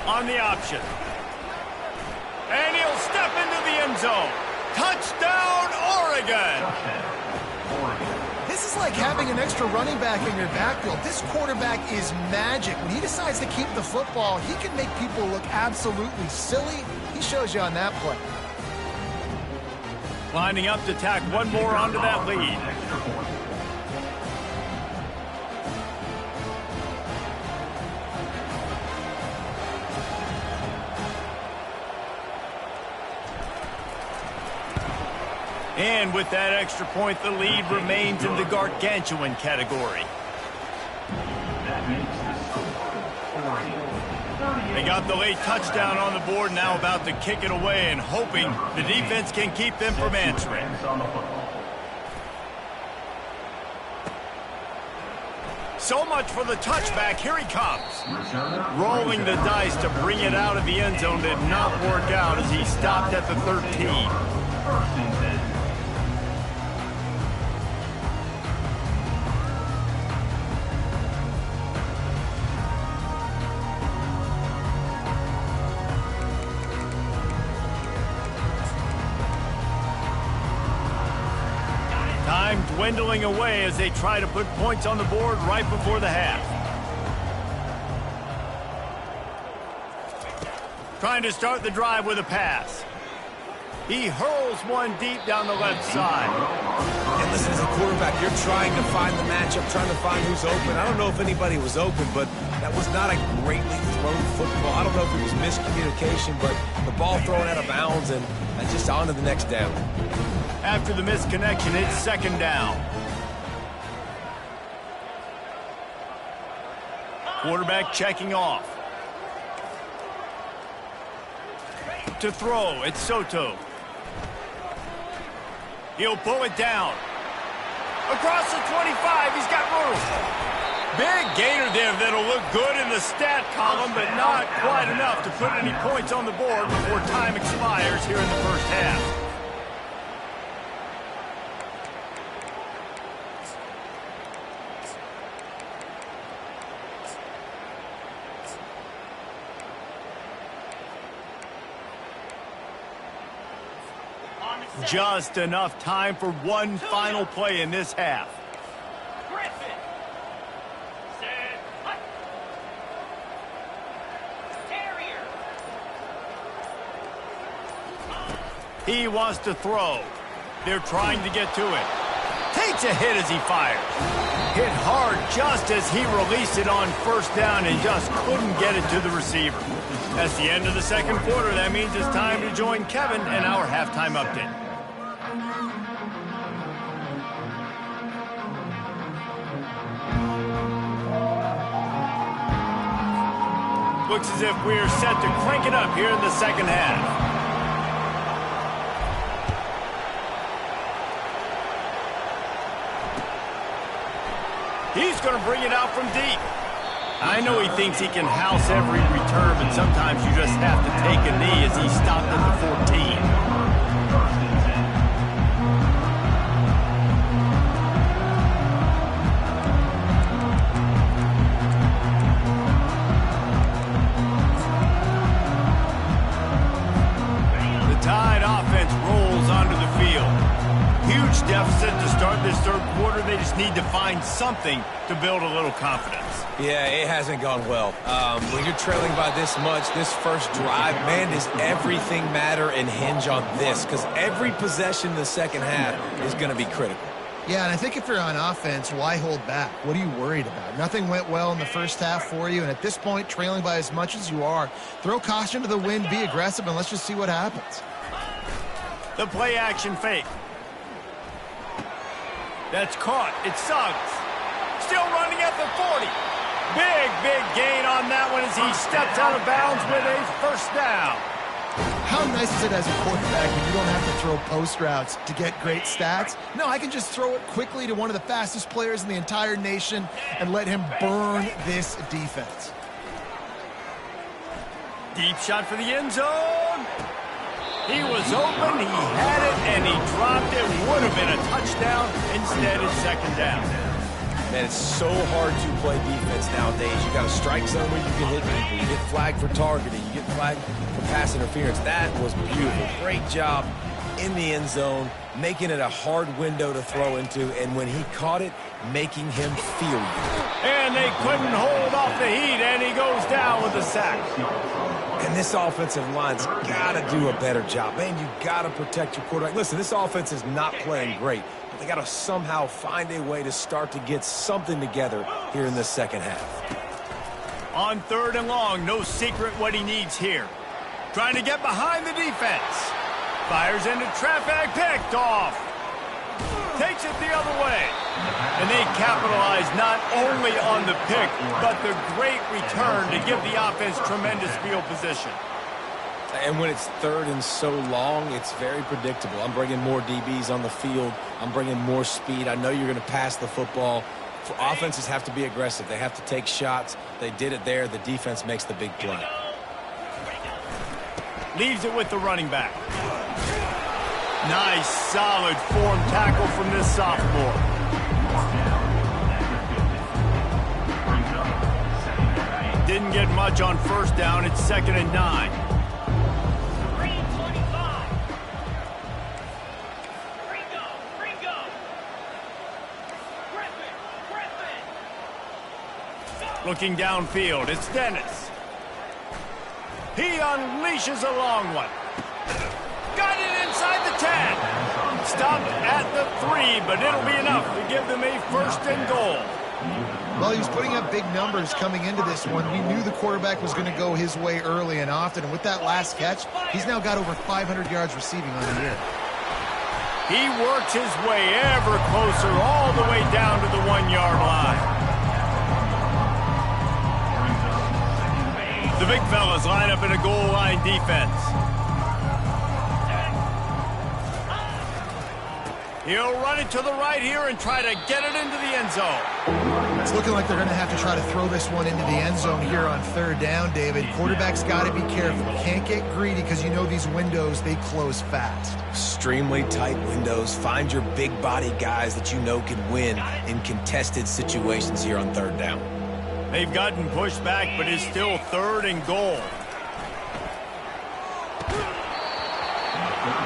Speaker 1: On the option. And he'll step into the end zone. Touchdown, Oregon!
Speaker 3: This is like having an extra running back in your backfield. This quarterback is magic. When he decides to keep the football, he can make people look absolutely silly. He shows you on that play.
Speaker 1: Lining up to tack one more onto that lead. And with that extra point, the lead remains in the gargantuan category. They got the late touchdown on the board, now about to kick it away and hoping the defense can keep them from answering. So much for the touchback. Here he comes. Rolling the dice to bring it out of the end zone did not work out as he stopped at the 13. Time dwindling away as they try to put points on the board right before the half. Trying to start the drive with a pass. He hurls one deep down the left side.
Speaker 2: And listen, as a quarterback, you're trying to find the matchup, trying to find who's open. I don't know if anybody was open, but that was not a greatly thrown football. I don't know if it was miscommunication, but the ball thrown out of bounds and just on to the next down.
Speaker 1: After the misconnection, it's second down. Quarterback checking off. To throw, it's Soto. He'll pull it down. Across the 25, he's got room. Big gainer there that'll look good in the stat column, but not quite enough to put any points on the board before time expires here in the first half. Just enough time for one final play in this half. He wants to throw. They're trying to get to it. Takes a hit as he fires. Hit hard just as he released it on first down and just couldn't get it to the receiver. That's the end of the second quarter. That means it's time to join Kevin in our halftime update. Looks as if we're set to crank it up here in the second half. He's going to bring it out from deep. I know he thinks he can house every return, but sometimes you just have to take a knee as he stopped at the 14. The Tide offense rolls onto the field. Huge deficit to start this third quarter. They just need to find something to build a little confidence.
Speaker 2: Yeah, it hasn't gone well. When you're trailing by this much, this first drive, man, does everything matter and hinge on this? Because every possession in the second half is going to be critical.
Speaker 3: Yeah, and I think if you're on offense, why hold back? What are you worried about? Nothing went well in the first half for you, and at this point, trailing by as much as you are, throw caution to the wind, be aggressive, and let's just see what happens.
Speaker 1: The play action fake. That's caught. It's Suggs. Still running at the 40. Big gain on that one as he steps out of bounds with a first down.
Speaker 3: How nice is it as a quarterback when you don't have to throw post routes to get great stats? No, I can just throw it quickly to one of the fastest players in the entire nation and let him burn this defense.
Speaker 1: Deep shot for the end zone. He was open, he had it, and he dropped it. Would have been a touchdown. Instead, it's second down.
Speaker 2: Man, it's so hard to play defense nowadays. You got a strike zone where you can hit people. You get flagged for targeting. You get flagged for pass interference. That was beautiful. Great job in the end zone, making it a hard window to throw into, and when he caught it, making him feel you.
Speaker 1: And they couldn't hold off the heat, and he goes down with a sack.
Speaker 2: And this offensive line's got to do a better job. Man, you got to protect your quarterback. Listen, this offense is not playing great, but they got to somehow find a way to start to get something together here in the second half.
Speaker 1: On third and long, no secret what he needs here. Trying to get behind the defense. Fires into traffic, picked off. Takes it the other way. And they capitalize not only on the pick, but the great return to give the offense tremendous field position.
Speaker 2: And when it's third and so long, it's very predictable. I'm bringing more DBs on the field. I'm bringing more speed. I know you're going to pass the football. Offenses have to be aggressive. They have to take shots. They did it there. The defense makes the big play.
Speaker 1: Leaves it with the running back. Nice, solid form tackle from this sophomore. Didn't get much on first down. It's 2nd and 9. Looking downfield, it's Dennis. He unleashes a long one. Got it inside the 10. Stopped at the 3, but it'll be enough to give them a first and goal.
Speaker 3: Well, he was putting up big numbers coming into this one. We knew the quarterback was going to go his way early and often, and with that last catch, he's now got over 500 yards receiving on the year.
Speaker 1: He works his way ever closer all the way down to the 1-yard line. The big fellas line up in a goal line defense. He'll run it to the right here and try to get it into the end zone.
Speaker 3: It's looking like they're going to have to try to throw this one into the end zone here on third down, David. Quarterback's got to be careful. Can't get greedy because you know these windows, they close fast.
Speaker 2: Extremely tight windows. Find your big body guys that you know can win in contested situations here on third down.
Speaker 1: They've gotten pushed back, but it's still 3rd and goal.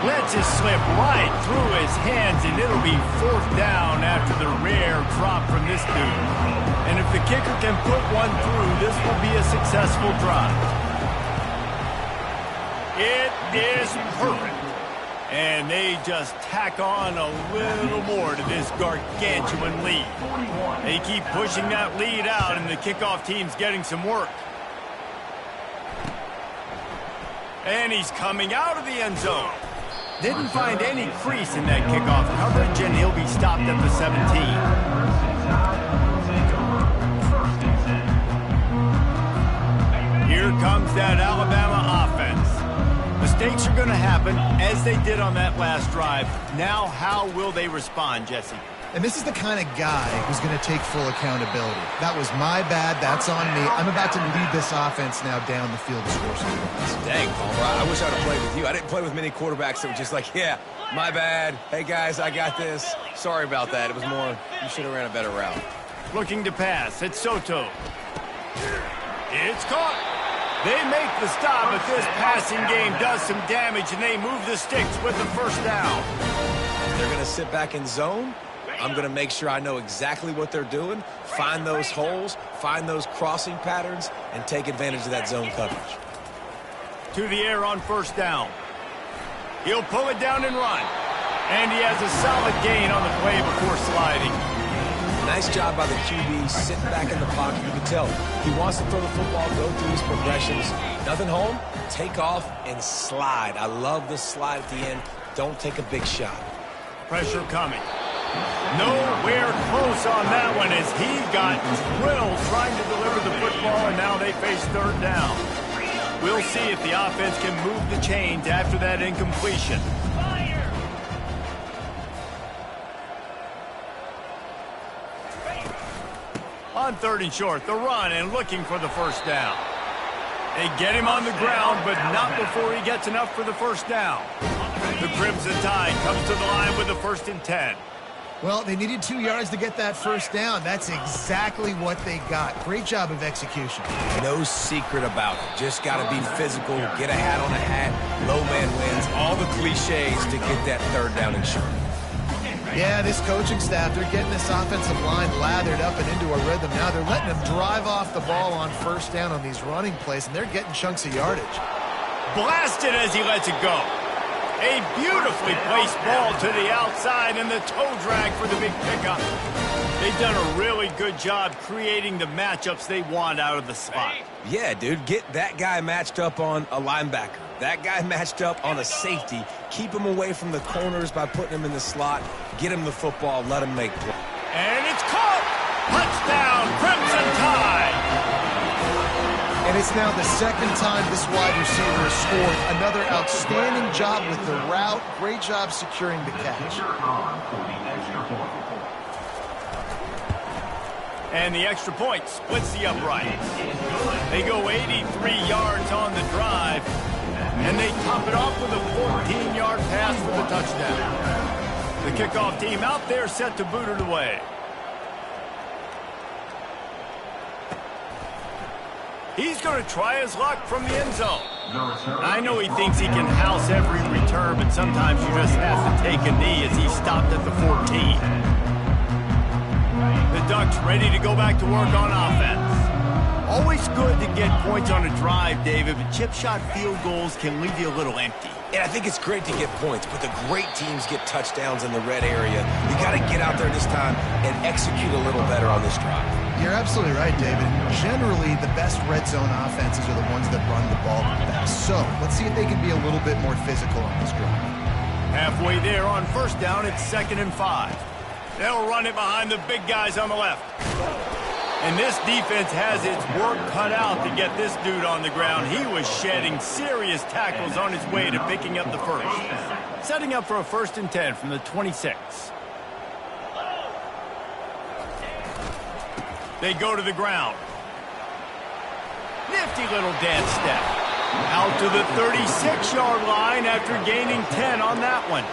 Speaker 1: Lets it slip right through his hands, and it'll be 4th down after the rare drop from this dude. And if the kicker can put one through, this will be a successful drive. It is perfect. And they just tack on a little more to this gargantuan lead. They keep pushing that lead out, and the kickoff team's getting some work. And he's coming out of the end zone. Didn't find any crease in that kickoff coverage, and he'll be stopped at the 17. Here comes that Alabama offense. Mistakes are going to happen, as they did on that last drive. Now, how will they respond, Jesse?
Speaker 3: And this is the kind of guy who's going to take full accountability. That was my bad. That's on me. I'm about to lead this offense now down the field to score some points.
Speaker 2: Dang, Palmer, I wish I'd have played with you. I didn't play with many quarterbacks that were just like, yeah, my bad. Hey, guys, I got this. Sorry about that. It was more, you should have ran a better route.
Speaker 1: Looking to pass. It's Soto. It's caught. They make the stop, but this passing game does some damage, and they move the sticks with the 1st down.
Speaker 2: They're going to sit back in zone. I'm going to make sure I know exactly what they're doing, find those holes, find those crossing patterns, and take advantage of that zone coverage.
Speaker 1: To the air on 1st down. He'll pull it down and run. And he has a solid gain on the play before sliding.
Speaker 2: Nice job by the QB, sitting back in the pocket. You can tell he wants to throw the football, go through his progressions. Nothing home, take off, and slide. I love the slide at the end. Don't take a big shot.
Speaker 1: Pressure coming. Nowhere close on that one as he got drilled trying to deliver the football, and now they face 3rd down. We'll see if the offense can move the chains after that incompletion. On 3rd and short, the run and looking for the 1st down. They get him on the ground, but not before he gets enough for the 1st down. The Crimson Tide comes to the line with the 1st and 10.
Speaker 3: Well, they needed 2 yards to get that 1st down. That's exactly what they got. Great job of execution.
Speaker 2: No secret about it. Just got to be physical, get a hat on a hat, low man wins, all the cliches to get that 3rd down and short.
Speaker 3: Yeah, this coaching staff, they're getting this offensive line lathered up and into a rhythm now. They're letting them drive off the ball on 1st down on these running plays, and they're getting chunks of yardage.
Speaker 1: Blasted as he lets it go. A beautifully placed ball to the outside and the toe drag for the big pickup. They've done a really good job creating the matchups they want out of the slot.
Speaker 2: Yeah, dude, get that guy matched up on a linebacker. That guy matched up on a safety. Keep him away from the corners by putting him in the slot. Get him the football. Let him make play.
Speaker 1: And it's caught. Touchdown, Crimson Tide.
Speaker 3: And it's now the 2nd time this wide receiver has scored. Another outstanding job with the route. Great job securing the catch.
Speaker 1: And the extra point splits the upright. They go 83 yards on the drive, and they top it off with a 14-yard pass for the touchdown. The kickoff team out there set to boot it away. He's going to try his luck from the end zone. I know he thinks he can house every return, but sometimes you just have to take a knee as he stopped at the 14. The Ducks ready to go back to work on offense. Always good to get points on a drive, David, but chip shot field goals can leave you a little empty.
Speaker 2: Yeah, I think it's great to get points, but the great teams get touchdowns in the red area. You got to get out there this time and execute a little better on this drive.
Speaker 3: You're absolutely right, David. Generally, the best red zone offenses are the ones that run the ball the best. So, let's see if they can be a little bit more physical on this drive.
Speaker 1: Halfway there on 1st down, it's 2nd and 5. They'll run it behind the big guys on the left. And this defense has its work cut out to get this dude on the ground. He was shedding serious tackles on his way to picking up the 1st. Setting up for a 1st and 10 from the 26. They go to the ground. Nifty little dance step. Out to the 36-yard line after gaining 10 on that one.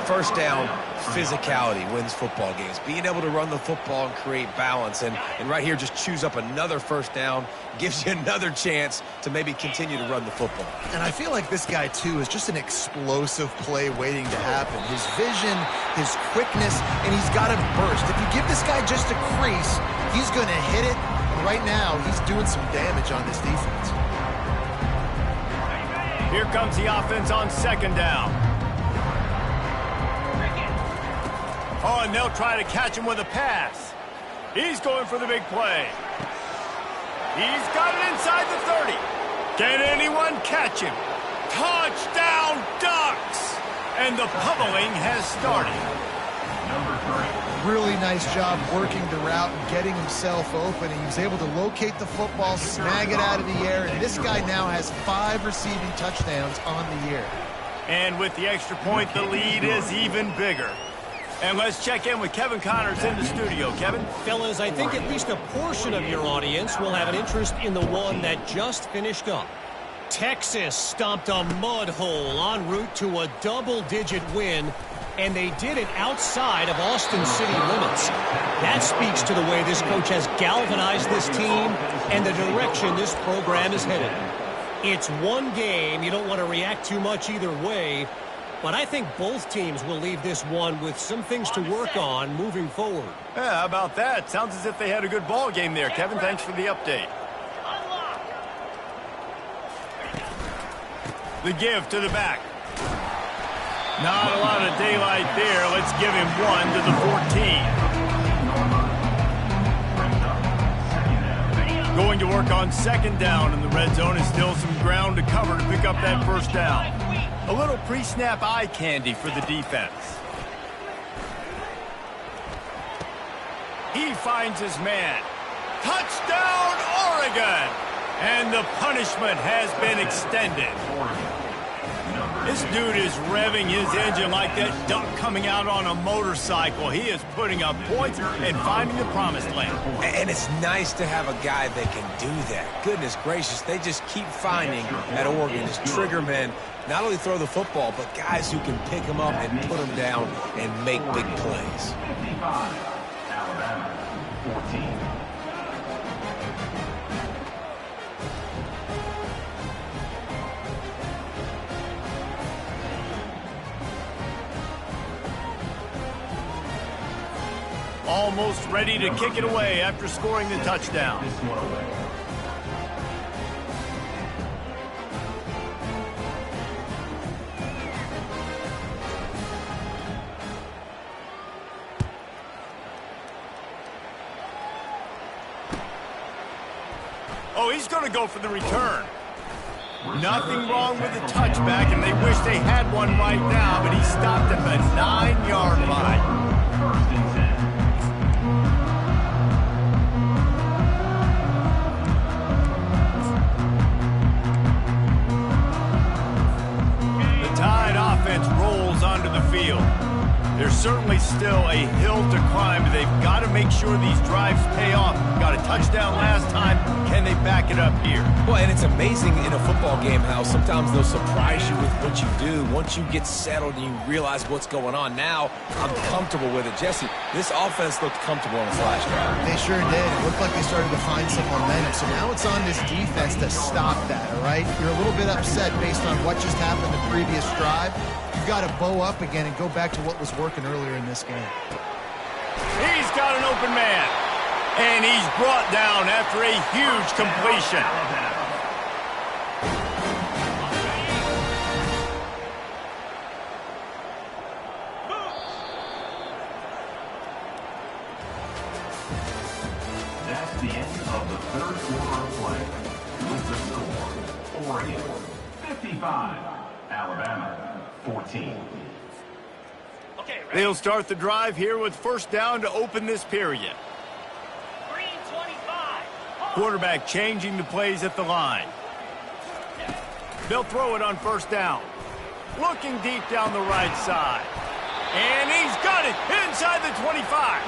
Speaker 2: First down, physicality wins football games. Being able to run the football and create balance. And right here, just choose up another first down, gives you another chance to maybe continue to run the football.
Speaker 3: And I feel like this guy, too, is just an explosive play waiting to happen. His vision, his quickness, and he's got a burst. If you give this guy just a crease, he's going to hit it. And right now, he's doing some damage on this defense.
Speaker 1: Here comes the offense on second down. Oh, and they'll try to catch him with a pass. He's going for the big play. He's got it inside the 30. Can anyone catch him? Touchdown, Ducks! And the pummeling has started.
Speaker 3: Really nice job working the route and getting himself open. He was able to locate the football, snag it out of the air, and this guy now has 5 receiving touchdowns on the year.
Speaker 1: And with the extra point, the lead is even bigger. And let's check in with Kevin Connors in the studio. Kevin?
Speaker 4: Fellas, I think at least a portion of your audience will have an interest in the one that just finished up. Texas stomped a mud hole en route to a double-digit win, and they did it outside of Austin city limits. That speaks to the way this coach has galvanized this team and the direction this program is headed. It's one game. You don't want to react too much either way, but I think both teams will leave this one with some things to work on moving forward.
Speaker 1: Yeah, how about that? Sounds as if they had a good ball game there. Kevin, thanks for the update. The give to the back. Not a lot of daylight there. Let's give him 1 to the 14. Going to work on second down in the red zone, is still some ground to cover to pick up that first down. A little pre-snap eye candy for the defense. He finds his man. Touchdown, Oregon! And the punishment has been extended. This dude is revving his engine like that duck coming out on a motorcycle. He is putting up points and finding the promised land.
Speaker 2: And it's nice to have a guy that can do that. Goodness gracious, they just keep finding at Oregon as trigger men, not only throw the football, but guys who can pick them up and put them down and make big plays.
Speaker 5: 55, Alabama, 14.
Speaker 1: Almost ready to kick it away after scoring the touchdown. Oh, he's going to go for the return. Nothing wrong with the touchback, and they wish they had one right now, but he stopped at the 9-yard line. Rolls onto the field. There's certainly still a hill to climb. They've got to make sure these drives pay off. Got a touchdown last time. Can they back it up here?
Speaker 2: Well, and it's amazing in a football game how sometimes they'll surprise you with what you do. Once you get settled and you realize what's going on, now I'm comfortable with it. Jesse, this offense looked comfortable on the flash drive.
Speaker 3: They sure did. It looked like they started to find some momentum. So now it's on this defense to stop that, all right? You're a little bit upset based on what just happened the previous drive. You've got to bow up again and go back to what was working earlier in this game.
Speaker 1: He's got an open man. And he's brought down after a huge completion.
Speaker 5: That's the end of the third quarter of play. With the score, Oregon 55, Alabama 14.
Speaker 1: They'll start the drive here with first down to open this period. Quarterback changing the plays at the line. They'll throw it on first down. Looking deep down the right side. And he's got it inside the 25.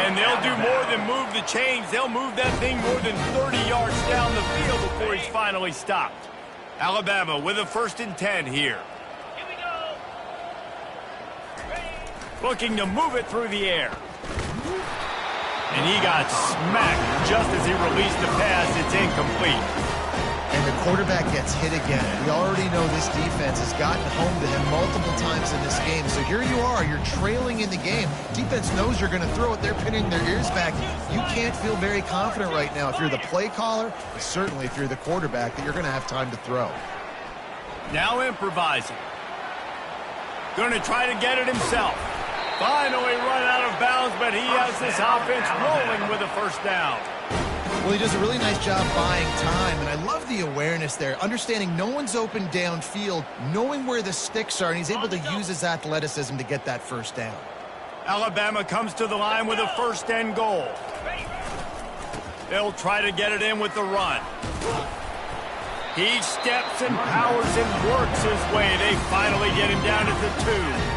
Speaker 1: And they'll do more than move the chains. They'll move that thing more than 30 yards down the field before he's finally stopped. Alabama with a 1st and 10 here. Looking to move it through the air. And he got smacked just as he released the pass. It's incomplete.
Speaker 3: And the quarterback gets hit again. We already know this defense has gotten home to him multiple times in this game. So here you are, you're trailing in the game. Defense knows you're going to throw it. They're pinning their ears back. You can't feel very confident right now if you're the play caller, and certainly if you're the quarterback, that you're going to have time to throw.
Speaker 1: Now improvising. Going to try to get it himself. Finally run out of bounds, but he has this offense rolling with a first down.
Speaker 3: Well, he does a really nice job buying time, and I love the awareness there. Understanding no one's open downfield, knowing where the sticks are, and he's able to use his athleticism to get that first down.
Speaker 1: Alabama comes to the line with a first and goal. They'll try to get it in with the run. He steps and powers and works his way. They finally get him down at the 2.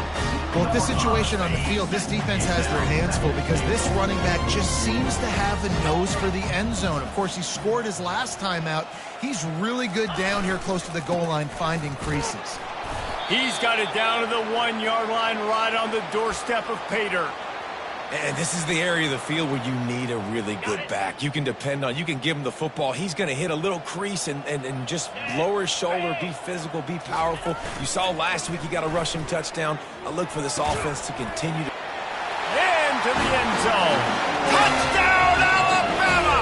Speaker 3: Well, at this situation on the field, this defense has their hands full because this running back just seems to have a nose for the end zone. Of course, he scored his last time out. He's really good down here close to the goal line finding creases.
Speaker 1: He's got it down to the 1-yard line right on the doorstep of pay dirt.
Speaker 2: And this is the area of the field where you need a really good back. You can depend on, you can give him the football. He's going to hit a little crease and just lower his shoulder, be physical, be powerful. You saw last week he got a rushing touchdown. I look for this offense to continue to...
Speaker 1: Into the end zone. Touchdown, Alabama!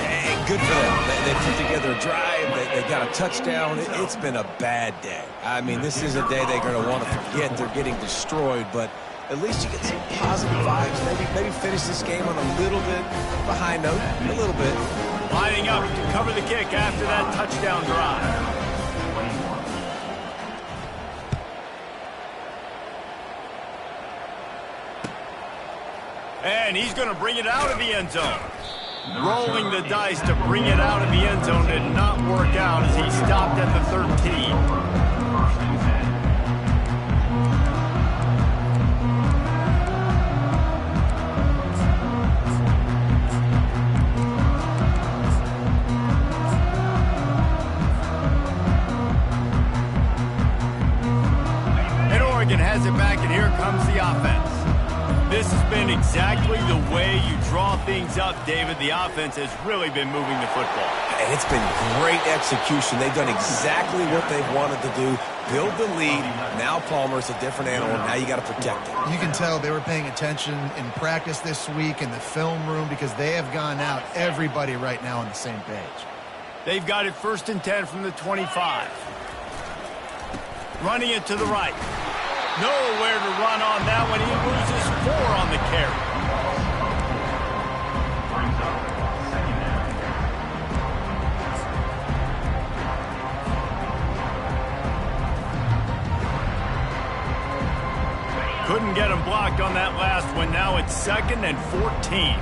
Speaker 2: And good for them. They put together a drive. They got a touchdown. It's been a bad day. I mean, this is a day they're going to want to forget. They're getting destroyed, but... at least you get some positive vibes. Maybe finish this game on a little bit of a high note, a little bit.
Speaker 1: Lining up to cover the kick after that touchdown drive. And he's going to bring it out of the end zone. Rolling the dice to bring it out of the end zone did not work out as he stopped at the 13. Has it back, and here comes the offense. This has been exactly the way you draw things up, David. The offense has really been moving the football.
Speaker 2: And it's been great execution. They've done exactly what they've wanted to do. Build the lead. Now Palmer's a different animal. Now you got to protect it.
Speaker 3: You can tell they were paying attention in practice this week in the film room because they have gone out, everybody right now on the same page.
Speaker 1: They've got it 1st and 10 from the 25. Running it to the right. Nowhere to run on that one. He loses 4 on the carry. Couldn't get him blocked on that last one. Now it's 2nd and 14.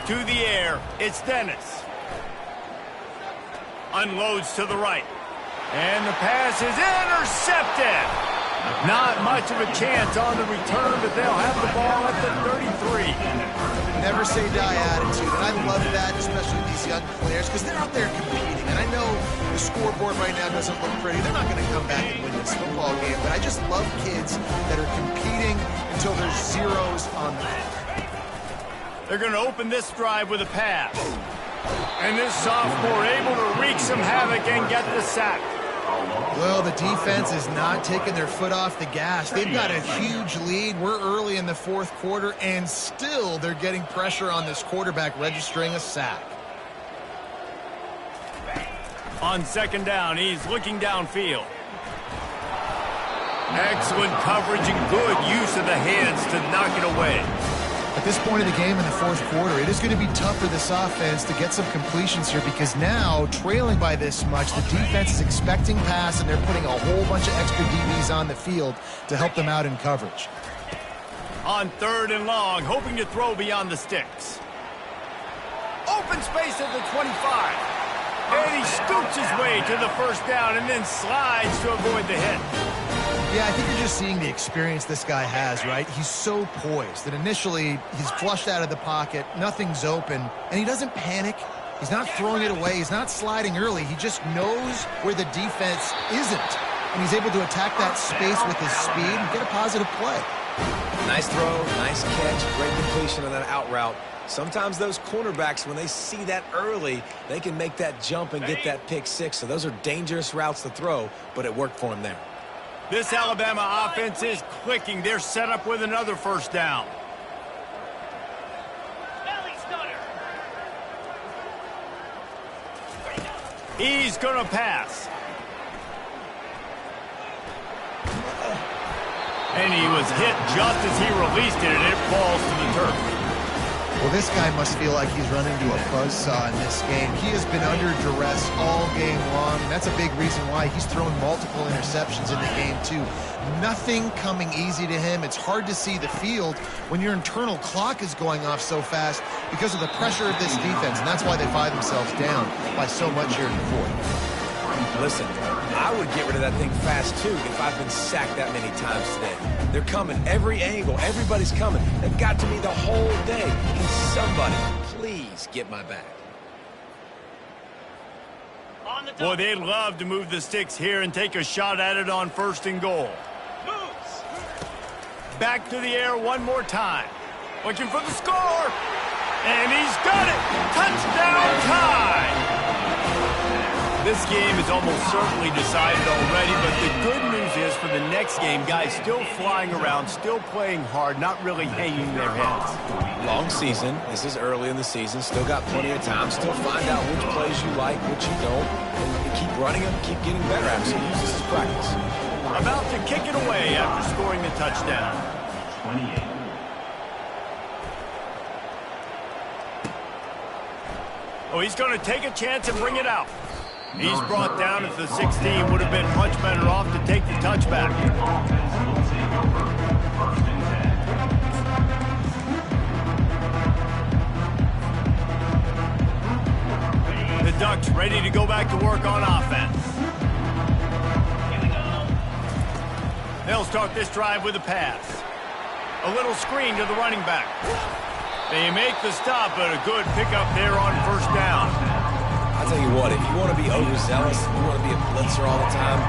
Speaker 1: To the air, it's Dennis. Unloads to the right. And the pass is intercepted. Not much of a chance on the return, but they'll have the ball at the 33.
Speaker 3: Never say die attitude, and I love that, especially these young players, because they're out there competing. And I know the scoreboard right now doesn't look pretty. They're not going to come back and win this football game, but I just love kids that are competing until there's zeros on the field.
Speaker 1: They're going to open this drive with a pass. And this sophomore able to wreak some havoc and get the sack.
Speaker 3: Well, the defense is not taking their foot off the gas. They've got a huge lead. We're early in the 4th quarter, and still they're getting pressure on this quarterback, registering a sack.
Speaker 1: On 2nd down, he's looking downfield. Excellent coverage and good use of the hands to knock it away.
Speaker 3: At this point of the game in the 4th quarter, it is going to be tough for this offense to get some completions here because now, trailing by this much, the defense is expecting pass, and they're putting a whole bunch of extra DBs on the field to help them out in coverage.
Speaker 1: On 3rd and long, hoping to throw beyond the sticks. Open space at the 25. And he scoots his way to the 1st down and then slides to avoid the hit.
Speaker 3: Yeah, I think you're just seeing the experience this guy has, right? He's so poised that initially he's flushed out of the pocket, nothing's open, and he doesn't panic. He's not throwing it away. He's not sliding early. He just knows where the defense isn't. and he's able to attack that space with his speed and get a positive play.
Speaker 2: Nice throw, nice catch, great completion on that out route. Sometimes those cornerbacks, when they see that early, they can make that jump and get that pick six. So those are dangerous routes to throw, but it worked for him there.
Speaker 1: This Alabama offense is clicking. They're set up with another first down. He's going to pass. And he was hit just as he released it, and it falls to the turf.
Speaker 3: Well, this guy must feel like he's run into a buzzsaw in this game. He has been under duress all game long, and that's a big reason why he's thrown multiple interceptions in the game, too. Nothing coming easy to him. It's hard to see the field when your internal clock is going off so fast because of the pressure of this defense, and that's why they find themselves down by so much here in the fourth.
Speaker 2: Listen, I would get rid of that thing fast, too, if I've been sacked that many times today. They're coming, every angle, everybody's coming. They've got to me the whole day. Can somebody please get my back?
Speaker 1: Boy, they'd love to move the sticks here and take a shot at it on 1st and goal. Back to the air one more time. Looking for the score. And he's got it. Touchdown tie. This game is almost certainly decided already, but the good news is for the next game, guys still flying around, still playing hard, not really hanging their heads.
Speaker 2: Long season. This is early in the season. Still got plenty of time. Still find out which plays you like, which you don't, and keep running them, keep getting better at it. So use this as practice.
Speaker 1: About to kick it away after scoring the touchdown.
Speaker 5: 28.
Speaker 1: Oh, he's going to take a chance and bring it out. He's brought down at the 16. Would have been much better off to take the touchback. The Ducks ready to go back to work on offense. They'll start this drive with a pass. A little screen to the running back. They make the stop, but a good pickup there on 1st down.
Speaker 2: I'll tell you what, if you want to be overzealous, you want to be a blitzer all the time,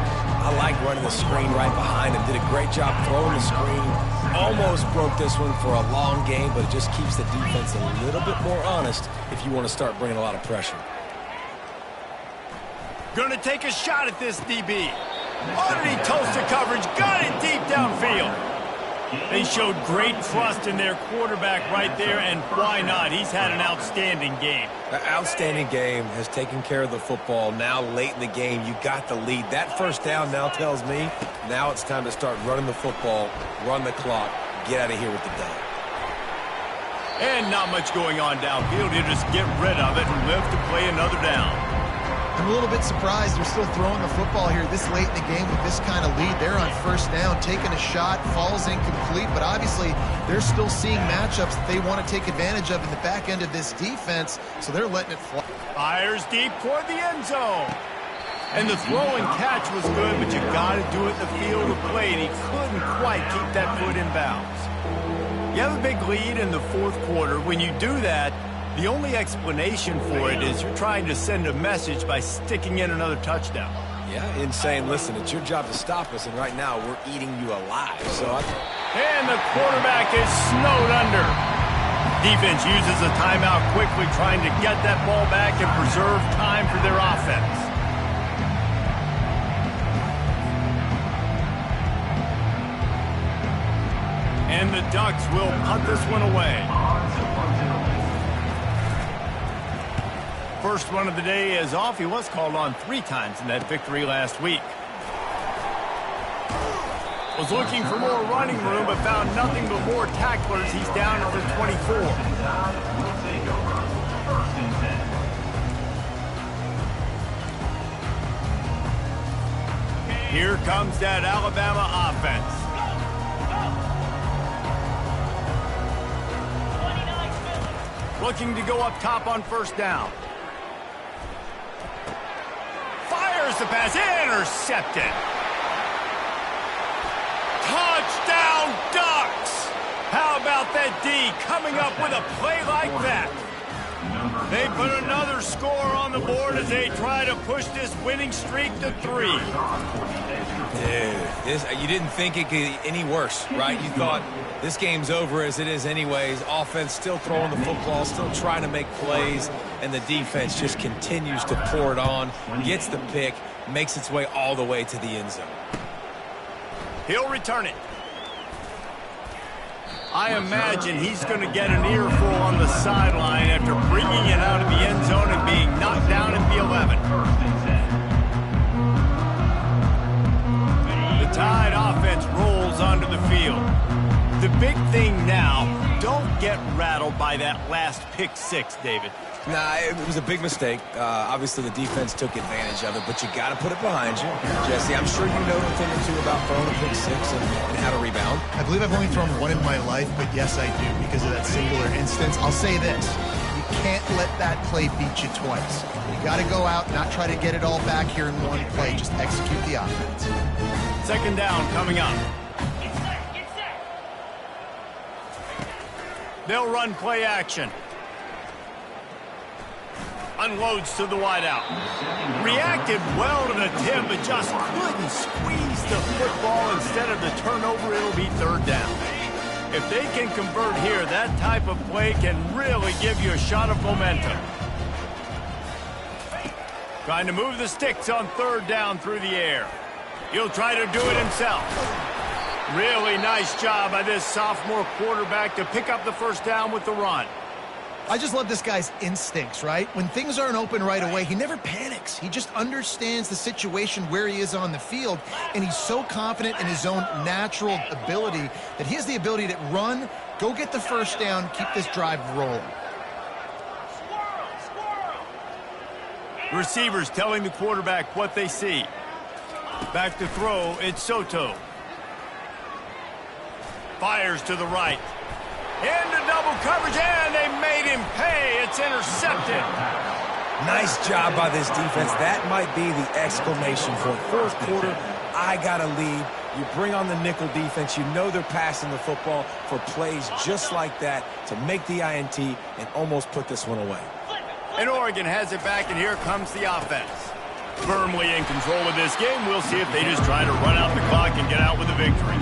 Speaker 2: I like running the screen right behind him. Did a great job throwing the screen. Almost broke this one for a long game, but it just keeps the defense a little bit more honest if you want to start bringing a lot of pressure.
Speaker 1: Going to take a shot at this DB. Underneath toasted coverage, got it deep downfield. They showed great trust in their quarterback right there, and why not? He's had an outstanding game.
Speaker 2: An outstanding game, has taken care of the football. Now late in the game, you got the lead. That 1st down now tells me now it's time to start running the football, run the clock, get out of here with the day.
Speaker 1: And not much going on downfield. He'll just get rid of it and live to play another down.
Speaker 3: I'm a little bit surprised they're still throwing the football here this late in the game with this kind of lead. They're on 1st down, taking a shot, falls incomplete, but obviously they're still seeing matchups that they want to take advantage of in the back end of this defense, so they're letting it fly.
Speaker 1: Fires deep toward the end zone. And the throw and catch was good, but you got to do it in the field of play, and he couldn't quite keep that foot in bounds. You have a big lead in the 4th quarter. When you do that, the only explanation for it is you're trying to send a message by sticking in another touchdown.
Speaker 2: Yeah, and saying, listen, it's your job to stop us, and right now we're eating you alive.
Speaker 1: And the quarterback is snowed under. Defense uses a timeout quickly, trying to get that ball back and preserve time for their offense. And the Ducks will punt this one away. First one of the day is off. He was called on 3 times in that victory last week. Was looking for more running room, but found nothing but more tacklers. He's down at the 24. Here comes that Alabama offense. Looking to go up top on 1st down. Fires the pass, intercepted. Touchdown, Ducks! How about that D coming up with a play like that? They put another score on the board as they try to push this winning streak to 3.
Speaker 2: You didn't think it could get any worse, right? You thought this game's over as it is anyways. Offense still throwing the football, still trying to make plays, and the defense just continues to pour it on, gets the pick, makes its way all the way to the end zone.
Speaker 1: He'll return it. I imagine he's going to get an earful on the sideline after bringing it out of the end zone and being knocked down at the 11. The Tide offense rolls onto the field. The big thing now, don't get rattled by that last pick six, David.
Speaker 2: Nah, it was a big mistake. Obviously, the defense took advantage of it, but you got to put it behind you. Jesse, I'm sure you know a thing or two about throwing a pick six and how to rebound.
Speaker 3: I believe I've only thrown one in my life, but yes, I do because of that singular instance. I'll say this. You can't let that play beat you twice. You got to go out, not try to get it all back here in one play. Just execute the offense.
Speaker 1: Second down coming up. They'll run play action. Unloads to the wideout. Reacted well to the tip, but just couldn't squeeze the football. Instead of the turnover, it'll be third down. If they can convert here, that type of play can really give you a shot of momentum. Trying to move the sticks on third down through the air. He'll try to do it himself. Really nice job by this sophomore quarterback to pick up the first down with the run.
Speaker 3: I just love this guy's instincts, right? When things aren't open right away, he never panics. He just understands the situation where he is on the field, and he's so confident in his own natural ability that he has the ability to run, go get the first down, keep this drive rolling.
Speaker 1: Receivers telling the quarterback what they see. Back to throw, it's Soto. Fires to the right. Into double coverage, and they made him pay. It's intercepted.
Speaker 2: Nice job by this defense. That might be the exclamation point. Fourth quarter, I got a lead. You bring on the nickel defense. You know they're passing the football for plays just like that to make the INT and almost put this one away.
Speaker 1: And Oregon has it back, and here comes the offense. Firmly in control of this game. We'll see if they just try to run out the clock and get out with a victory.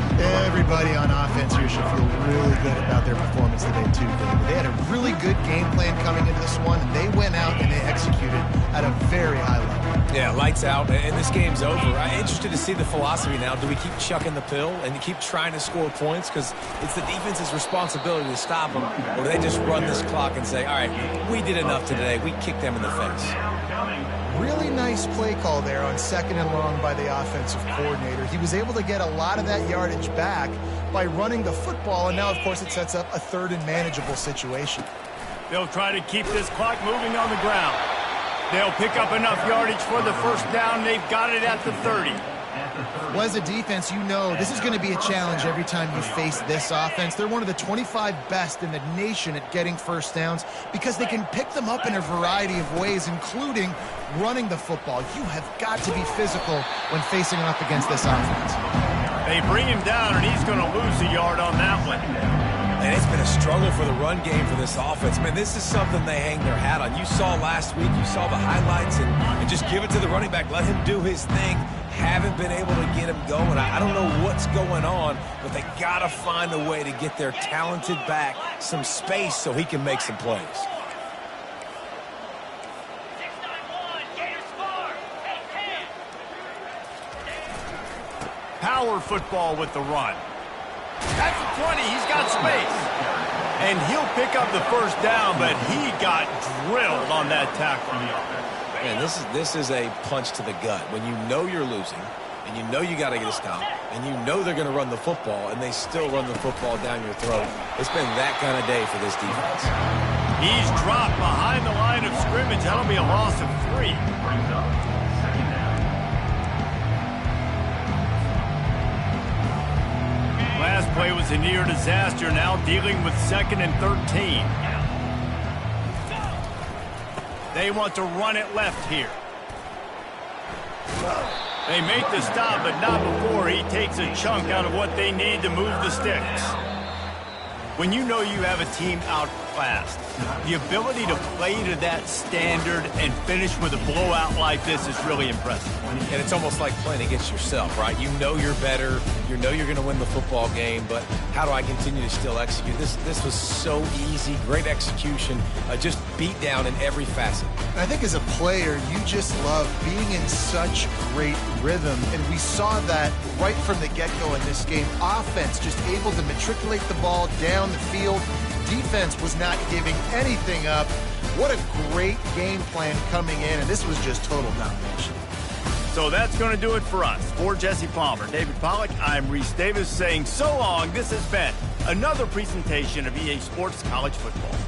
Speaker 3: Everybody on offense here should feel really good about their performance today, too, David. They had a really good game plan coming into this one, and they went out and they executed at a very high level.
Speaker 2: Yeah, lights out, and this game's over. I'm interested to see the philosophy now. Do we keep chucking the pill and keep trying to score points? Because it's the defense's responsibility to stop them. Or do they just run this clock and say, all right, we did enough today. We kicked them in the face.
Speaker 3: Really nice play call there on second and long by the offensive coordinator. He was able to get a lot of that yardage back by running the football, and now, of course, it sets up a third and manageable situation.
Speaker 1: They'll try to keep this clock moving on the ground. They'll pick up enough yardage for the first down. They've got it at the 30.
Speaker 3: Well, as a defense, you know this is going to be a challenge every time you face this offense. They're one of the 25 best in the nation at getting first downs because they can pick them up in a variety of ways, including running the football. You have got to be physical when facing off against this offense.
Speaker 1: They bring him down, and he's going to lose a yard on that one.
Speaker 2: And it's been a struggle for the run game for this offense. Man, this is something they hang their hat on. You saw last week, you saw the highlights, and just give it to the running back. Let him do his thing. Haven't been able to get him going. I don't know what's going on, but they got to find a way to get their talented back some space so he can make some plays.
Speaker 1: Power football with the run. At the 20, he's got space. And he'll pick up the first down, but he got drilled on that tackle.
Speaker 2: Man, this is a punch to the gut. When you know you're losing, and you know you got to get a stop, and you know they're going to run the football, and they still run the football down your throat. It's been that kind of day for this defense.
Speaker 1: He's dropped behind the line of scrimmage. That'll be a loss of 3. Last play was a near disaster, now dealing with 2nd and 13. They want to run it left here. They make the stop, but not before he takes a chunk out of what they need to move the sticks. When you know you have a team out fast. The ability to play to that standard and finish with a blowout like this is really impressive.
Speaker 2: And it's almost like playing against yourself, right? You know you're better. You know you're going to win the football game, but how do I continue to still execute? This was so easy. Great execution. Just beat down in every facet.
Speaker 3: And I think as a player, you just love being in such great rhythm. And we saw that right from the get-go in this game. Offense just able to matriculate the ball down the field. Defense was not giving anything up. What a great game plan coming in, and this was just total domination.
Speaker 1: So that's going to do it for us. For Jesse Palmer, David Pollack, I'm Reese Davis saying so long. This has been another presentation of EA Sports College Football.